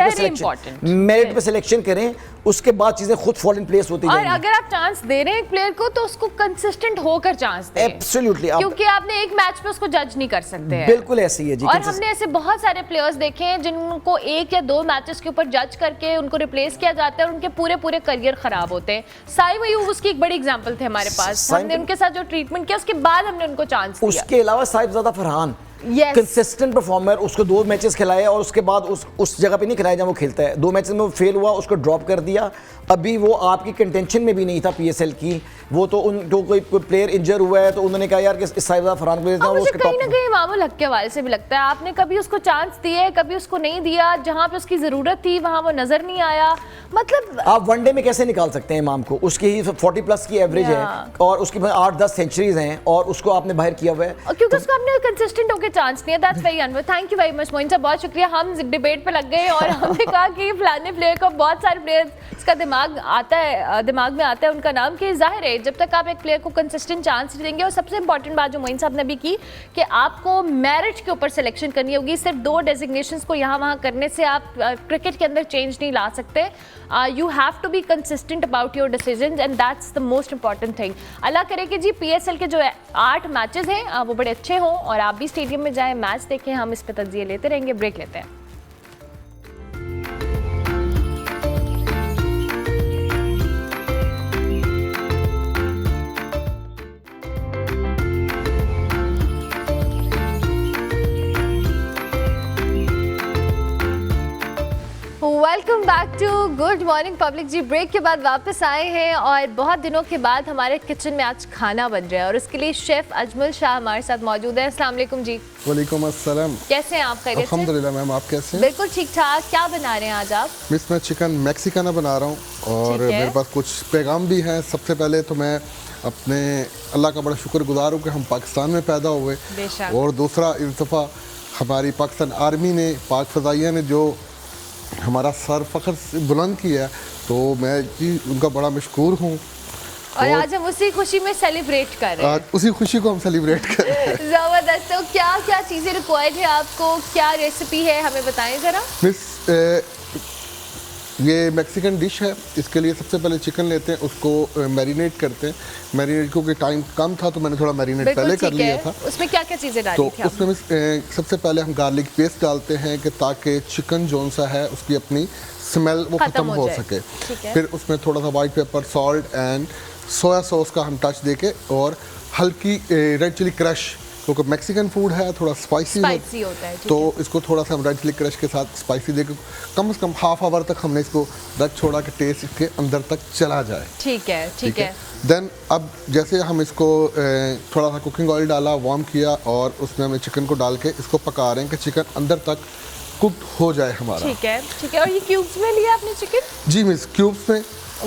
Q: पे सिलेक्शन करें, उसके बाद चीजें खुद फॉल इन प्लेस होती
A: जाएंगी। और अगर आप चांस दे रहे हैं एक प्लेयर को तो उसको कंसिस्टेंट होकर चांस दें।
Q: एब्सोल्युटली,
A: क्योंकि आपने एक मैच पे उसको जज नहीं कर सकते हैं।
Q: बिल्कुल ऐसी है जी।
A: और हमने ऐसे बहुत सारे प्लेयर्स देखे हैं जिनको 1 या 2 मैचेस के ऊपर जज करके उनको रिप्लेस किया जाता है और उनके पूरे करियर खराब होते हैं। साइम अयूब उसकी एक बड़ी एग्जांपल थे हमारे पास। हमने उनके साथ जो ट्रीटमेंट किया उसके बाद हमने उनको चांस दिया।
Q: उसके अलावा साहिबजादा फरहान कंसिस्टेंट परफॉर्मर, उसको 2 मैचेस खिलाए और उसके बाद उस जगह पे नहीं खिलाया जहाँ वो खेलता है। 2 मैचेस में वो फेल हुआ, उसको ड्रॉप कर दिया। अभी वो आपकी कंटेंशन में भी नहीं था PSL की। वो तो उन जो कोई प्लेयर इंजर हुआ है तो उन्होंने कहा यार कि साहिबजादा फरहान को देता हूं।
A: मुझे कहीं ना कहीं मामूल हक के हवाले से भी लगता है आपने कभी उसको चांस दिया है, कभी उसको नहीं दिया। जहाँ पे उसकी जरूरत थी वहाँ वो नजर नहीं आया। मतलब
Q: आप वनडे में कैसे निकाल सकते हैं इमाम को? उसकी ही 40+ की एवरेज है और उसकी 8-10 सेंचुरीज हैं और उसको आपने बाहर किया हुआ है
A: क्योंकि उसको आपने कंसिस्टेंट होकर चांस दिया। That's very unfair. Thank you very much Moin साहब, बहुत शुक्रिया। हम डिबेट पे लग गए और हमने कहा कि फलाने प्लेयर को, बहुत सारे प्लेयर्स का दिमाग में आता है उनका नाम, कि जाहिर है जब तक आप एक प्लेयर को कंसिस्टेंट चांस देंगे। और सबसे इंपॉर्टेंट बात जो मोइन साहब ने भी की कि आपको मेरिट के ऊपर सिलेक्शन करनी होगी। सिर्फ 2 डेजिग्नेशंस को यहाँ वहाँ करने से आप क्रिकेट के अंदर चेंज नहीं ला सकते। You have to be consistent about your decisions and that's the most important thing. अल्लाह करे कि जी PSL के जो 8 मैचेस हैं वो बड़े अच्छे हों और आप भी स्टेडियम में जाएँ, मैच देखें। हम इस पर तज्जिए लेते रहेंगे, ब्रेक लेते हैं। Welcome back to good morning public ji. Break के बाद वापस आए हैं और बहुत दिनों के बाद हमारे किचन में आज खाना बन रहा है और उसके लिए शेफ अजमल शाह हमारे साथ मौजूद है। अस्सलाम वालेकुम जी।
R: वालेकुम अस्सलाम।
A: कैसे हैं आप? खैरियत से?
R: अल्हम्दुलिल्लाह मैम, आप कैसे हैं?
A: बिल्कुल ठीक ठाक। क्या बना रहे हैं आज आप?
R: मिस मैं चिकन मैक्सिकाना बना रहा हूँ और मेरे पास कुछ पैगाम भी हैं। सबसे पहले तो मैं अपने अल्लाह का बड़ा शुक्रगुजार हूँ कि हम पाकिस्तान में पैदा हुए, और दूसरा इस दफ़ा हमारी पाकिस्तान आर्मी ने, पाक फ़ज़ाइया ने जो हमारा सर फ़ख्र से बुलंद किया, तो मैं जी उनका बड़ा मशकूर हूँ।
A: और आज हम उसी खुशी में सेलिब्रेट कर रहे हैं।
R: आज उसी खुशी को हम सेलिब्रेट कर रहे हैं।
A: ज़बरदस्त। तो क्या क्या चीज़ें रिक्वायर्ड है आपको, क्या रेसिपी है, हमें बताएं ज़रा।
R: मिस ये मैक्सिकन डिश है। इसके लिए सबसे पहले चिकन लेते हैं, उसको मैरिनेट करते हैं। मैरिनेट क्योंकि टाइम कम था तो मैंने थोड़ा मैरिनेट पहले कर लिया था।
A: उसमें क्या क्या चीज़ें डाली
R: तो
A: थी
R: उसमें मिस सबसे पहले हम गार्लिक पेस्ट डालते हैं कि ताकि चिकन जोन सा है उसकी अपनी स्मेल वो ख़त्म हो सके। फिर उसमें थोड़ा सा white paper, salt and soya sauce का हम टच देके, और हल्की रेड चिली क्रश, क्योंकि मैक्सिकन फूड है थोड़ा स्पाइसी होता है, तो इसको थोड़ा सा हम रेड चिली क्रश के साथ स्पाइसी देके कम से कम हाफ आवर तक हमने इसको रख छोड़ा कि टेस्ट इसके अंदर तक चला जाए।
A: ठीक है, ठीक है।
R: देन अब जैसे हम इसको थोड़ा सा कुकिंग ऑयल डाला, वार्म किया, और उसमें हमें चिकन को डाल के इसको पका रहे हैं कि चिकन अंदर तक कुक हो जाए हमारा।
A: ठीक है, ठीक है। और ये क्यूब्स में लिया आपने चिकन?
R: जी मिस, क्यूब्स में।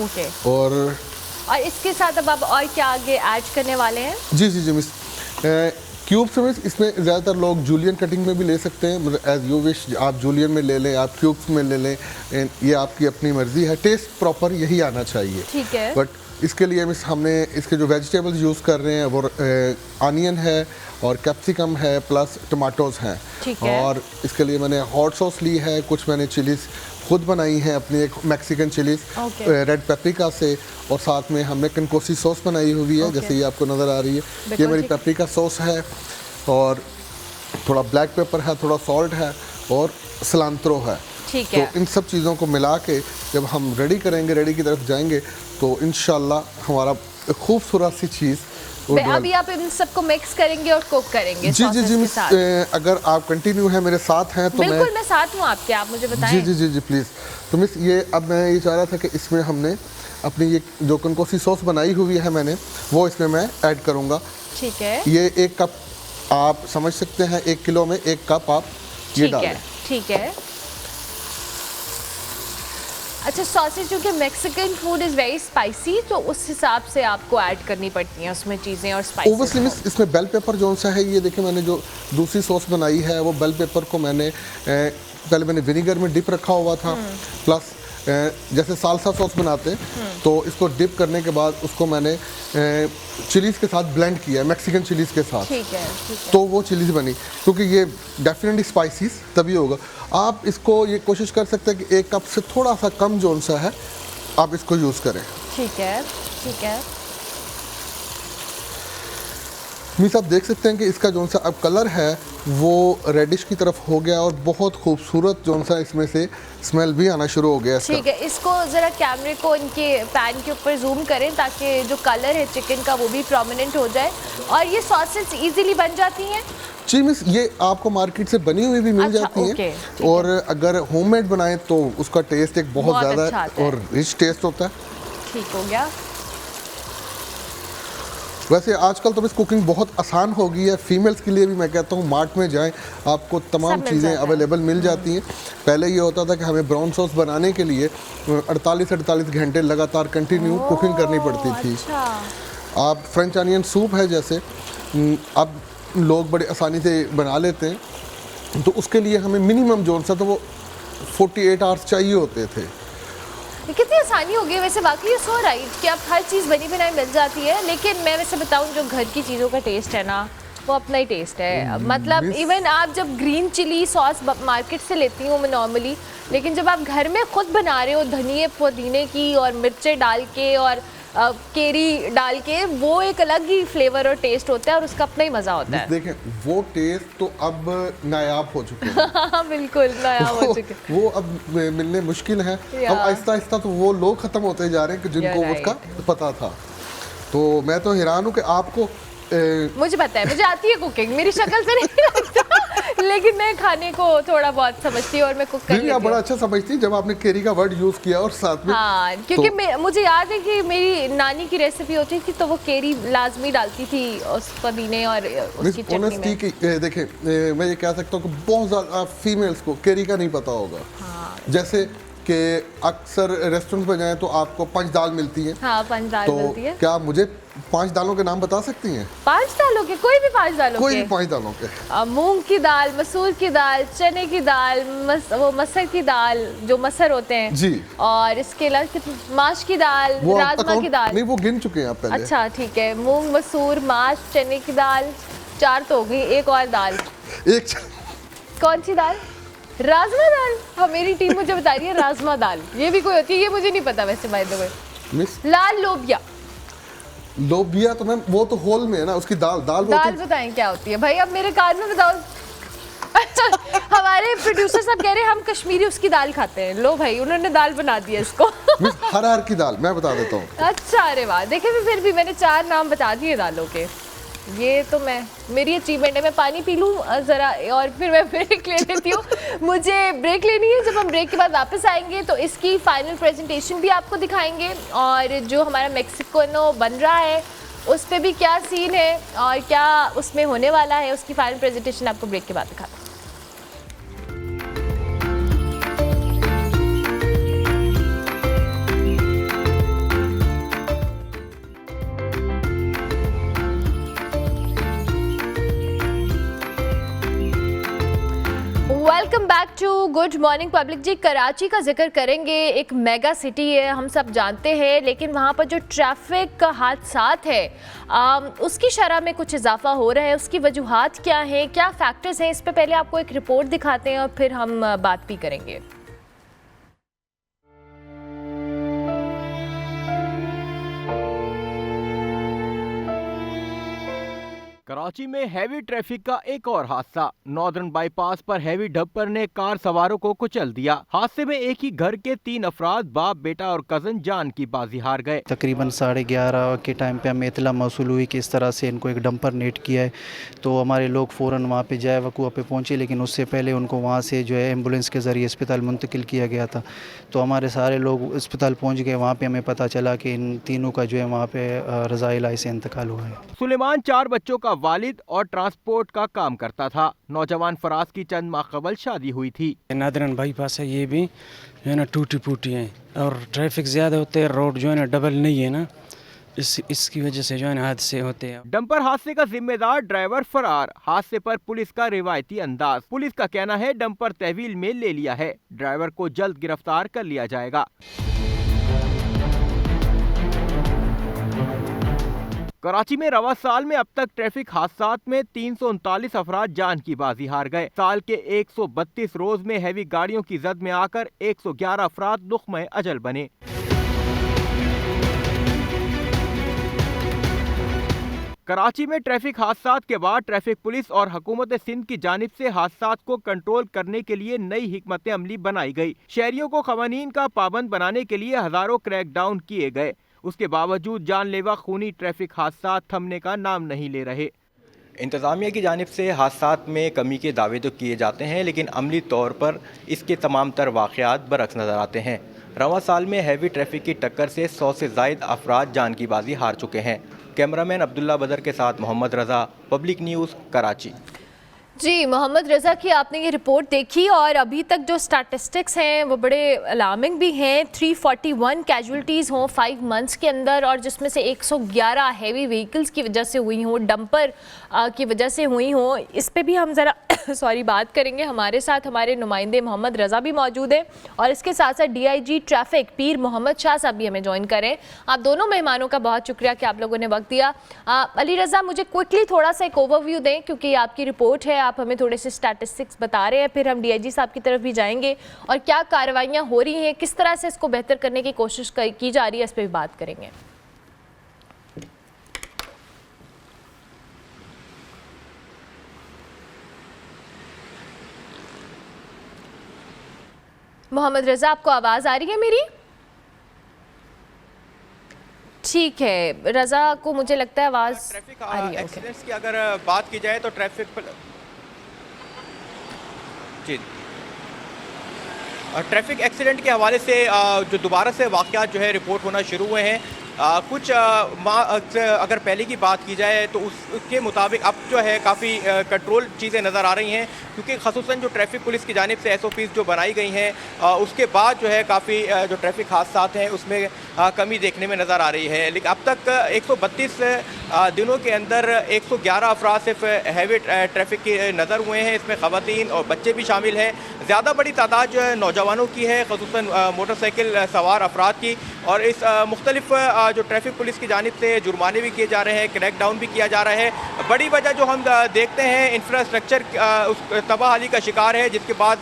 A: ओके।
R: और
A: इसके साथ अब आप और क्या आगे ऐड करने वाले हैं?
R: जी जी जी मिस, क्यूब्स में इसमें ज़्यादातर लोग जूलियन कटिंग में भी ले सकते हैं, मतलब एज़ यू विश, आप जूलियन में ले लें, आप क्यूब्स में ले लें, ये आपकी अपनी मर्ज़ी है। टेस्ट प्रॉपर यही आना चाहिए।
A: ठीक है।
R: बट इसके लिए मिस हमने इसके जो वेजिटेबल्स यूज़ कर रहे हैं वो आनियन है और कैप्सिकम है प्लस टमाटोज़ हैं।
A: ठीक है।
R: और इसके लिए मैंने हॉट सॉस ली है, कुछ मैंने चिलीज़ खुद बनाई हैं अपनी, एक मैक्सिकन चिलीज़ रेड पेपरिका से, और साथ में हमने कनकोसी सॉस बनाई हुई है, जैसे ये आपको नज़र आ रही है। ये मेरी पेपरिका सॉस है, और थोड़ा ब्लैक पेपर है, थोड़ा सॉल्ट है, और सिलांट्रो है।
A: ठीक है।
R: तो इन सब चीज़ों को मिला के जब हम रेडी करेंगे, रेडी की तरफ जाएंगे, तो इंशाल्लाह हमारा खूबसूरत सी चीज़।
A: अभी आप इन सबको मिक्स करेंगे और कुक करेंगे।
R: जी जी जी मिस, अगर आप कंटिन्यू हैं मेरे साथ हैं तो
A: बिल्कुल मैं साथ हूँ आपके, आप मुझे बताएं।
R: जी जी जी जी प्लीज़। तो मिस ये अब मैं ये चाह रहा था कि इसमें हमने अपनी ये जो कनकोसी सॉस बनाई हुई है मैंने, वो इसमें मैं ऐड करूँगा।
A: ठीक है।
R: ये 1 कप आप समझ सकते हैं, 1 किलो में 1 कप आप ये डालें।
A: ठीक है। अच्छा, सॉसेज क्योंकि Mexican food is very spicy, तो उस हिसाब से आपको ऐड करनी पड़ती हैं उसमें चीज़ें और स्पाइसेस।
R: ओवरली मिस इसमें बेल पेपर जो सा है, ये देखिए मैंने जो दूसरी सॉस बनाई है वो बेल पेपर को मैंने पहले मैंने विनीगर में डिप रखा हुआ था, प्लस जैसे सालसा सॉस बनाते हैं तो इसको डिप करने के बाद उसको मैंने चिलीज़ के साथ ब्लेंड किया, मैक्सिकन चिलीज़ के साथ।
A: ठीक है,
R: तो वो चिलीज़ बनी, क्योंकि ये डेफिनेटली स्पाइसीज तभी होगा। आप इसको ये कोशिश कर सकते हैं कि 1 कप से थोड़ा सा कम जोन सा है आप इसको यूज़ करें।
A: ठीक है, ठीक है।
R: मीस आप देख सकते हैं कि इसका जोन सा अब कलर है वो रेडिश की तरफ हो गया, और बहुत खूबसूरत जोन सा इसमें से स्मेल भी आना शुरू हो गया।
A: ठीक है, इसको ज़रा कैमरे को इनके पैन के ऊपर जूम करें ताकि जो कलर है चिकन का वो भी प्रोमिनेंट हो जाए। और ये सॉसेज इजीली बन जाती हैं?
R: जी मिस, ये आपको मार्केट से बनी हुई भी मिल जाती हैं, और अगर होममेड बनाएं तो उसका टेस्ट एक बहुत ज़्यादा और रिच टेस्ट होता है।
A: ठीक हो गया।
R: वैसे आजकल तो बस कुकिंग बहुत आसान हो गई है, फीमेल्स के लिए भी मैं कहता हूँ मार्ट में जाएं, आपको तमाम चीज़ें अवेलेबल मिल जाती हैं। पहले ये होता था कि हमें ब्राउन सॉस बनाने के लिए 48 घंटे लगातार कंटिन्यू कुकिंग करनी पड़ती थी। आप फ्रेंच अनियन सूप है जैसे, अब लोग बड़े आसानी से बना लेते हैं, तो उसके लिए हमें मिनिमम जोन सा तो वो 48 आवर्स चाहिए होते थे।
A: कितनी आसानी हो गई वैसे, वाकई सो राइट कि अब हर चीज़ बनी बनाई मिल जाती है। लेकिन मैं वैसे बताऊं, जो घर की चीज़ों का टेस्ट है ना, वो अपना ही टेस्ट है। मतलब इवन आप जब ग्रीन चिली सॉस मार्केट से लेती हूँ मैं नॉर्मली, लेकिन जब आप घर में खुद बना रहे हो धनिए पुदीने की और मिर्चें डाल के और केरी डाल के, वो एक अलग ही फ्लेवर और टेस्ट होता है और उसका अपना ही मज़ा होता है।
R: देखें वो टेस्ट तो अब नायाब हो चुके हैं।
A: बिल्कुल नायाब हो चुके हैं।
R: वो अब मिलने मुश्किल है। अब आहिस्ता आहिस्ता तो वो लोग ख़त्म होते जा रहे हैं कि जिनको उसका पता था। तो मैं तो हैरान हूँ कि आपको
A: मुझे पता है, मुझे आती है कुकिंग, मेरी शक्ल से नहीं लगता लेकिन मैं खाने को थोड़ा बहुत समझती हूँ और मैं कुक कर लेती
R: आप बड़ा
A: हूँ।
R: अच्छा समझती हैं जब आपने केरी का वर्ड यूज किया और साथ में
A: हाँ, क्योंकि मुझे याद है कि मेरी नानी की रेसिपी होती थी तो वो केरी लाजमी डालती थी उस पुदीने और उसकी चटनी में।
R: देखें, मैं ये कह सकता हूँ कि बहुत ज़्यादा फीमेल्स को केरी का नहीं पता होगा।
A: हाँ।
R: जैसे कि अक्सर रेस्टोरेंट में जाएं तो आपको 5 दाल मिलती है।
A: हाँ, 5 दाल मिलती है।
R: क्या मुझे 5 दालों के नाम बता सकती हैं?
A: 5 दालों के? कोई भी 5 दालों के?
R: कोई भी 5 दालों के।
A: मूंग की दाल, मसूर की दाल, चने की दाल, वो मसर की दाल, जो मसर होते हैं
R: जी,
A: और इसके अलावा माश की दाल, राजमा की दाल।
R: नहीं, वो गिन चुके हैं आप पहले।
A: अच्छा ठीक है, मूंग, मसूर, माश, चने की दाल, 4 तो हो गई, एक और दाल। कौन सी दाल? राजमा दाल। हाँ, मेरी टीम मुझे बता रही है राजमा दाल, ये भी कोई होती है, ये मुझे नहीं पता वैसे बाय द वे। लाल लोबिया।
R: लोबिया तो मैम वो तो होल में है ना, उसकी दाल
A: बताएं क्या होती है भाई, अब मेरे कान में बताओ। हमारे प्रोड्यूसर साहब कह रहे हैं हम कश्मीरी उसकी दाल खाते हैं। लो भाई, उन्होंने दाल बना दी है इसको।
R: हर की दाल मैं बता देता हूँ।
A: अच्छा, अरे वाह, देखे फिर भी मैंने 4 नाम बता दिए दालों के। ये तो मेरी अचीवमेंट है। मैं पानी पी लूँ ज़रा और फिर मैं ब्रेक ले लेती हूँ। मुझे ब्रेक लेनी है। जब हम ब्रेक के बाद वापस आएंगे तो इसकी फाइनल प्रेजेंटेशन भी आपको दिखाएंगे और जो हमारा मेक्सिकोनो बन रहा है उस पर भी क्या सीन है और क्या उसमें होने वाला है, उसकी फाइनल प्रेजेंटेशन आपको ब्रेक के बाद दिखाते हैं। Welcome back to good morning public ji. Karachi का जिक्र करेंगे, एक मेगा सिटी है, हम सब जानते हैं, लेकिन वहाँ पर जो ट्रैफिक हादसात है उसकी शरह में कुछ इजाफा हो रहा है। उसकी वजूहात क्या हैं, क्या फैक्टर्स हैं, इस पर पहले आपको एक रिपोर्ट दिखाते हैं और फिर हम बात भी करेंगे।
S: कराची में हैवी ट्रैफिक का एक और हादसा। नॉर्दर्न बाईपास पर हैवी डंपर ने कार सवारों को कुचल दिया। हादसे में एक ही घर के 3 अफराद, बाप, बेटा और कजन जान की बाजी हार गए।
T: तकरीबन 11:30 के टाइम पे हमें इतला मौसूल हुई कि इस तरह से इनको एक डंपर नेट किया है, तो हमारे लोग फ़ौरन वहाँ पे जाए वकूआ पे पहुँचे, लेकिन उससे पहले उनको वहाँ से जो है एम्बुलेंस के ज़रिए अस्पताल मुंतकिल किया गया था। तो हमारे सारे लोग अस्पताल पहुँच गए। वहाँ पे हमें पता चला कि इन तीनों का जो है वहाँ पे रज़ा इलाही से इंतकाल हुआ है।
S: सुलेमान 4 बच्चों का वालिद और ट्रांसपोर्ट का काम करता था। नौजवान फराज की चंद माह कबल शादी हुई थी।
U: नादरन बाईपास है, ये भी जो है ना टूटी फूटी है और ट्रैफिक ज़्यादा होते हैं, रोड जो है ना डबल नहीं है ना, इसकी वजह से जो है ना हादसे होते हैं।
S: डंपर हादसे का जिम्मेदार ड्राइवर फरार। हादसे पर पुलिस का रिवायती अंदाज। पुलिस का कहना है डंपर तहवील में ले लिया है, ड्राइवर को जल्द गिरफ्तार कर लिया जाएगा। कराची में रवा साल में अब तक ट्रैफिक हादसात में 339 अफराद जान की बाजी हार गए। साल के 132 रोज में हैवी गाड़ियों की जद में आकर 111 अफराद नुक्मे अजल बने। कराची में ट्रैफिक हादसात के बाद ट्रैफिक पुलिस और हुकूमत सिंध की जानिब से हादसात को कंट्रोल करने के लिए नई हिकमत अमली बनाई गई। शहरियों को कवानीन का पाबंद बनाने के लिए हजारों क्रैकडाउन किए गए। उसके बावजूद जानलेवा खूनी ट्रैफिक हादसात थमने का नाम नहीं ले रहे।
V: इंतज़ामिया की जानिब से हादसात में कमी के दावे तो किए जाते हैं, लेकिन अमली तौर पर इसके तमाम तर वाक़यात बरअक्स नज़र आते हैं। रवां साल में हैवी ट्रैफिक की टक्कर से 100 से ज़ायद अफराद जान की बाजी हार चुके हैं। कैमरामैन अब्दुल्ला बदर के साथ मोहम्मद रज़ा, पब्लिक न्यूज़, कराची।
A: जी, मोहम्मद रज़ा की आपने ये रिपोर्ट देखी और अभी तक जो स्टैटिस्टिक्स हैं वो बड़े अलार्मिंग भी हैं। 341 कैजुअल्टीज़ हों 5 मंथ्स के अंदर और जिसमें से 111 हैवी व्हीकल्स की वजह से हुई हों, डंपर की वजह से हुई हों। इस पे भी हम ज़रा बात करेंगे। हमारे साथ हमारे नुमाइंदे मोहम्मद रज़ा भी मौजूद हैं और इसके साथ साथ DIG ट्रैफिक पीर मोहम्मद शाह साहब भी हमें ज्वाइन करें। आप दोनों मेहमानों का बहुत शुक्रिया कि आप लोगों ने वक्त दिया। अली रज़ा, मुझे क्विकली थोड़ा सा एक ओवरव्यू दें क्योंकि आपकी रिपोर्ट है, आप हमें थोड़े से स्टैटिस्टिक्स बता रहे हैं, फिर हम DIG साहब की तरफ भी जाएंगे और क्या कार्रवाइयाँ हो रही हैं, किस तरह से इसको बेहतर करने की कोशिश की जा रही है, इस पर भी बात करेंगे। मोहम्मद रज़ा, आपको आवाज़ आ रही है मेरी? ठीक है, रज़ा को मुझे लगता है आवाज़ आ रही है।
V: एक्सीडेंट्स की अगर बात की जाए तो ट्रैफिक जी, ट्रैफिक एक्सीडेंट के हवाले से जो दोबारा से वाक़यात जो है रिपोर्ट होना शुरू हुए हैं। कुछ माह अगर पहले की बात की जाए तो उसके मुताबिक अब जो है काफ़ी कंट्रोल चीज़ें नज़र आ रही हैं, क्योंकि ख़ुसूसन जो ट्रैफिक पुलिस की जानिब से SOPs जो बनाई गई हैं उसके बाद जो है काफ़ी जो ट्रैफिक हादसात हैं उसमें कमी देखने में नज़र आ रही है। लेकिन अब तक 132 दिनों के अंदर 111 अफराद सिर्फ हैवी ट्रैफिक के नज़र हुए हैं। इसमें ख़वातीन और बच्चे भी शामिल हैं। ज़्यादा बड़ी तादाद जो है नौजवानों की है, ख़ुसूसन मोटरसाइकिल सवार अफराद की। और इस मुख्तलिफ जो ट्रैफिक पुलिस की जानिब से जुर्माने भी किए जा रहे हैं, क्रैक डाउन भी किया जा रहा है। बड़ी वजह जो हम देखते हैं इंफ्रास्ट्रक्चर उस तबाहली का शिकार है, जिसके बाद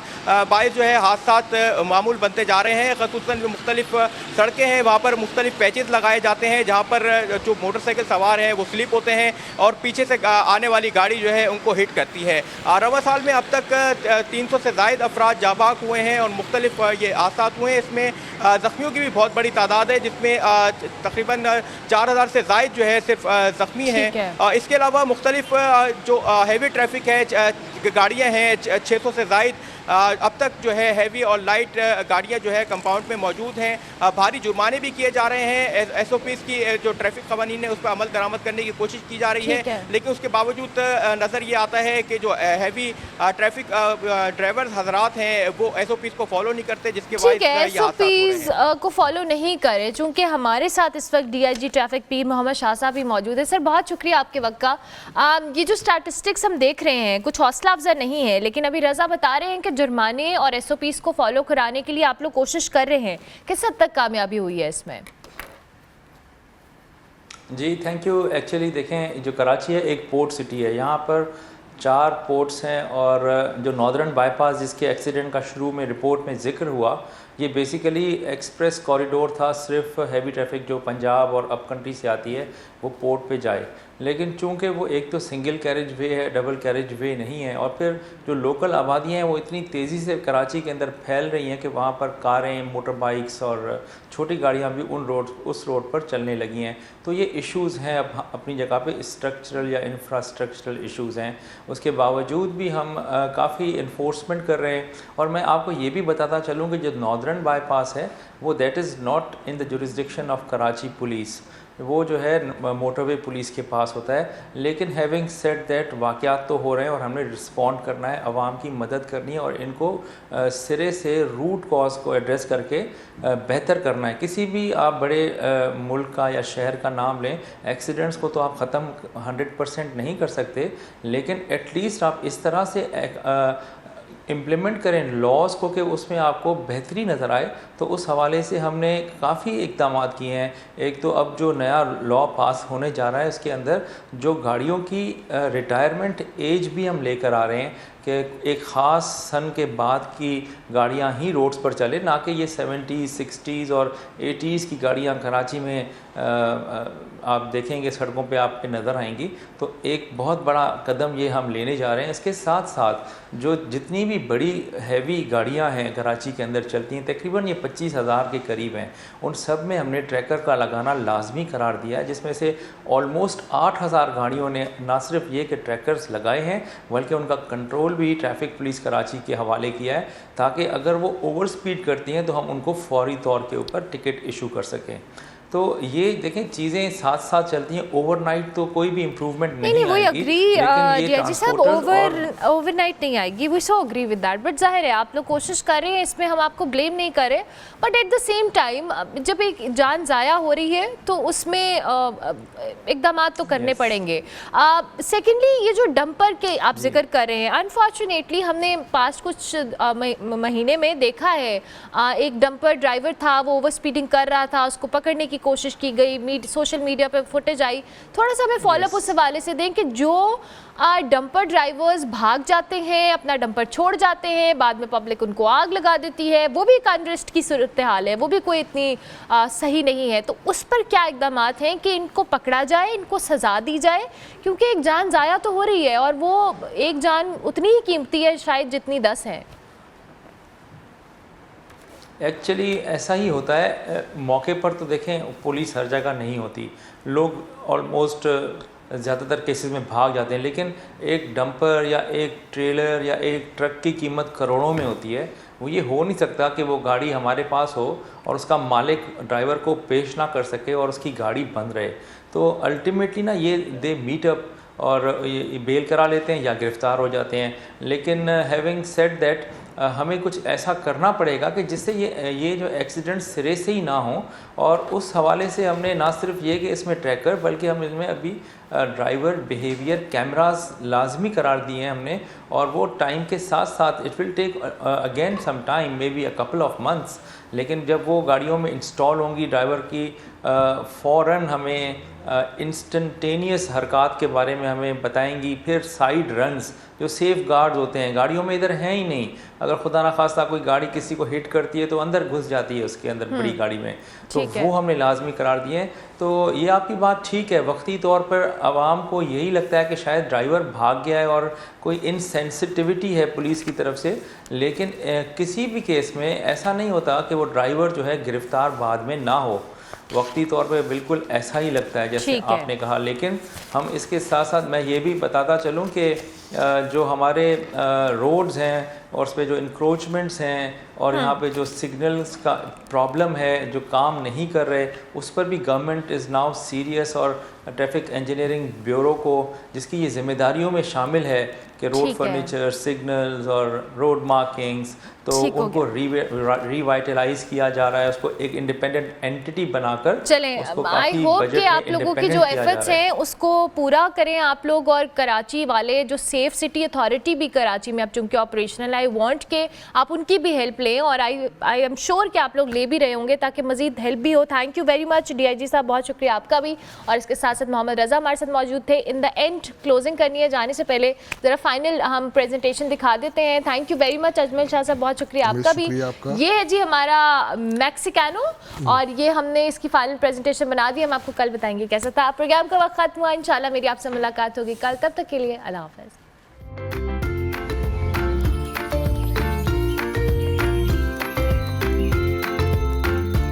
V: बाइस जो है हादसात मामूल बनते जा रहे हैं। ख़ुसूसन जो मुख्तलिफ सड़कें हैं वहाँ पर मुख्तलिफ पैचेस लगाए जाते हैं, जहाँ पर जो मोटरसाइकिल सवार हैं वो स्लिप होते हैं और पीछे से आने वाली गाड़ी जो है उनको हिट करती है। रवा साल में अब तक 300 से ज़ायद अफराद जाबाक हुए हैं और मुख्तलिफ ये हादसात हुए हैं। इसमें ज़ख्मियों की भी बहुत बड़ी तादाद है, जिसमें तकरीबन 4000 से ज़ायद जो है सिर्फ ज़ख्मी हैं। इसके अलावा मुख्तलिफ जो हैवी ट्रैफिक है गाड़ियाँ हैं 600 से ज़ायद अब तक जो है हैवी और लाइट गाड़ियाँ जो है कंपाउंड में मौजूद हैं। भारी जुर्माने भी किए जा रहे हैं। SOPs की जो ट्रैफिक कवानीन है उस पर अमल दरामद करने की कोशिश की जा रही है, लेकिन उसके बावजूद नज़र ये आता है कि जो हैवी ट्रैफिक ड्राइवर्स हजरात हैं वो SOPs को फॉलो नहीं करते, जिसके
A: बाद SOPs को फॉलो नहीं करे। चूँकि हमारे साथ इस वक्त DIG traffic P Mohammad Shah साहब भी मौजूद है। सर बहुत शुक्रिया आपके वक्त का। ये जो स्टैटिस्टिक्स हम देख रहे हैं कुछ हौसला अफजा नहीं है, लेकिन अभी रज़ा बता रहे हैं कि जुर्माने और SOPs को फॉलो कराने के लिए आप लोग कोशिश कर रहे हैं। किस हद तक कामयाबी हुई है इसमें?
B: जी थैंक यू। एक्चुअली देखें, जो कराची है एक पोर्ट सिटी है, यहाँ पर 4 पोर्ट्स हैं और जो नॉर्दर्न बाईपास जिसके एक्सीडेंट का शुरू में रिपोर्ट में जिक्र हुआ, ये बेसिकली एक्सप्रेस कॉरिडोर था, सिर्फ हैवी ट्रैफिक जो पंजाब और अप कंट्री से आती है वो पोर्ट पे जाए। लेकिन चूंकि वो एक तो सिंगल कैरेज वे है, डबल कैरेज वे नहीं है, और फिर जो लोकल आबादियाँ हैं वो इतनी तेज़ी से कराची के अंदर फैल रही हैं कि वहाँ पर कारें, मोटर बाइक्स और छोटी गाड़ियाँ भी उस रोड पर चलने लगी हैं। तो ये इश्यूज़ हैं अपनी जगह पे, स्ट्रक्चरल या इंफ्रास्ट्रक्चरल इश्यूज़ हैं। उसके बावजूद भी हम काफ़ी इन्फोर्समेंट कर रहे हैं। और मैं आपको ये भी बताता चलूँ कि जो नॉर्दर्न बाईपास है वो that is not in the jurisdiction of Karachi police, वो जो है मोटरवे पुलिस के पास होता है। लेकिन हैविंग सेड दैट वाक़यात तो हो रहे हैं और हमने रिस्पॉन्ड करना है, आवाम की मदद करनी है और इनको सिरे से रूट कॉज को एड्रेस करके बेहतर करना है। किसी भी आप बड़े मुल्क का या शहर का नाम लें, एक्सीडेंट्स को तो आप ख़त्म 100% नहीं कर सकते, लेकिन एटलीस्ट आप इस तरह से इम्प्लीमेंट करें लॉज को कि उसमें आपको बेहतरी नज़र आए। तो उस हवाले से हमने काफ़ी इक़दाम किए हैं। एक तो अब जो नया लॉ पास होने जा रहा है उसके अंदर जो गाड़ियों की रिटायरमेंट एज भी हम लेकर आ रहे हैं कि एक ख़ास सन के बाद की गाड़ियां ही रोड्स पर चले, ना कि ये 70s, 60s और 80s की गाड़ियां कराची में आप देखेंगे सड़कों पे आपके नज़र आएंगी। तो एक बहुत बड़ा कदम ये हम लेने जा रहे हैं। इसके साथ साथ जो जितनी भी बड़ी हैवी गाड़ियां हैं कराची के अंदर चलती हैं, तकरीबन ये 25,000 के करीब हैं, उन सब में हमने ट्रैकर का लगाना लाजमी करार दिया है, जिसमें से ऑलमोस्ट 8,000 गाड़ियों ने ना सिर्फ ये कि ट्रैकर्स लगाए हैं बल्कि उनका कंट्रोल भी ट्रैफिक पुलिस कराची के हवाले किया है, ताकि अगर वो ओवर स्पीड करती हैं तो हम उनको फौरी तौर के ऊपर टिकट इशू कर सकें। तो ये देखें चीज़ें साथ साथ चलती हैं, ओवरनाइट तो कोई भी इम्प्रूवमेंट नहीं
A: वही अग्री DIG साहब, ओवरनाइट नहीं आएगी, we so agree with that. But जाहिर है आप लोग कोशिश कर रहे हैं, इसमें हम आपको ब्लेम नहीं कर रहे, but at the same time जब एक जान ज़ाया हो रही है तो उसमें इक़दाम तो करने पड़ेंगे। सेकेंडली ये जो डंपर के आप जिक्र कर रहे हैं, अनफॉर्चुनेटली हमने पास्ट कुछ महीने में देखा है, एक डंपर ड्राइवर था, वो ओवर स्पीडिंग कर रहा था, उसको पकड़ने की कोशिश की गई, सोशल मीडिया पे फुटेज आई। थोड़ा सा हमें फॉलोअप उस हवाले से दें कि जो डंपर ड्राइवर्स भाग जाते हैं, अपना डंपर छोड़ जाते हैं, बाद में पब्लिक उनको आग लगा देती है, वो भी एक अनरेस्ट की सूरत हाल है, वो भी कोई इतनी सही नहीं है। तो उस पर क्या इक़दाम हैं कि इनको पकड़ा जाए, इनको सज़ा दी जाए, क्योंकि एक जान ज़ाया तो हो रही है और वो एक जान उतनी ही कीमती है शायद जितनी 10 हैं।
B: एक्चुअली ऐसा ही होता है। मौके पर तो देखें पुलिस हर जगह नहीं होती, लोग ऑलमोस्ट ज़्यादातर केसेस में भाग जाते हैं, लेकिन एक डंपर या एक ट्रेलर या एक ट्रक की कीमत करोड़ों में होती है। वो ये हो नहीं सकता कि वो गाड़ी हमारे पास हो और उसका मालिक ड्राइवर को पेश ना कर सके और उसकी गाड़ी बंद रहे। तो अल्टीमेटली ना ये दे मीट अप और ये बेल करा लेते हैं या गिरफ़्तार हो जाते हैं। लेकिन हैविंग सेड दैट हमें कुछ ऐसा करना पड़ेगा कि जिससे ये जो एक्सीडेंट सिरे से ही ना हो। और उस हवाले से हमने ना सिर्फ ये कि इसमें ट्रैकर, बल्कि हम इसमें अभी ड्राइवर बिहेवियर कैमरास लाजमी करार दिए हैं हमने। और वो टाइम के साथ साथ it will take again some time, maybe a couple of months, लेकिन जब वो गाड़ियों में इंस्टॉल होंगी ड्राइवर की फ़ौरन हमें इंस्टेंटेनियस हरकत के बारे में हमें बताएंगी। फिर साइड रन्स जो सेफ गार्ड्स होते हैं गाड़ियों में इधर हैं ही नहीं, अगर खुदा ना खास्ता कोई गाड़ी किसी को हिट करती है तो अंदर घुस जाती है उसके अंदर बड़ी गाड़ी में, तो वो हमने लाजमी करार दिए हैं। तो ये आपकी बात ठीक है, वक्ती तौर पर आवाम को यही लगता है कि शायद ड्राइवर भाग गया है और कोई इनसेंसिटिविटी है पुलिस की तरफ से, लेकिन किसी भी केस में ऐसा नहीं होता कि वो ड्राइवर जो है गिरफ़्तार बाद में ना हो। वक्ती तौर पे बिल्कुल ऐसा ही लगता है जैसे आपने कहा। लेकिन हम इसके साथ साथ मैं ये भी बताता चलूँ कि जो हमारे रोड्स हैं और उस पर जो इंक्रोचमेंट्स हैं और यहाँ पे जो सिग्नल्स का प्रॉब्लम है जो काम नहीं कर रहे, उस पर भी गवर्नमेंट इज़ नाउ सीरियस। और ट्रैफिक इंजीनियरिंग ब्यूरो को, जिसकी ये जिम्मेदारियों में शामिल है कि रोड फर्नीचर, सिग्नल्स और रोड मार्किंग्स, तो उनको रिवाइटलाइज किया जा रहा है, उसको एक इंडिपेंडेंट एंटिटी बनाकर।
A: चलें, आई होप कि आप लोगों की जो एफर्ट्स हैं उसको पूरा करें आप लोग। और कराची वाले जो सेफ सिटी अथॉरिटी भी कराची में अब चूँकि ऑपरेशनल, आई वांट के आप उनकी भी हेल्प लें और आई एम श्योर कि आप लोग ले भी रहे होंगे ताकि मज़ीद हेल्प भी हो। Thank you very much DIG साहब, बहुत शुक्रिया आपका भी। और इसके साथ साथ मोहम्मद रज़ा हमारे साथ मौजूद थे। इन द एंड क्लोजिंग करनी है, जाने से पहले ज़रा फाइनल हम प्रेजेंटेशन दिखा देते हैं। Thank you very much Ajmal Shah साहब, बहुत शुक्रिया आपका भी। ये है जी हमारा मैक्सिकानो और ये हमने इसकी फाइनल प्रेजेंटेशन बना दी। हम आपको कल बताएंगे कैसा था। प्रोग्राम का वक्त खत्म हुआ, इंशाल्लाह मेरी आपसे मुलाकात होगी कल, तब तक के लिए अल्लाह हाफ़िज़।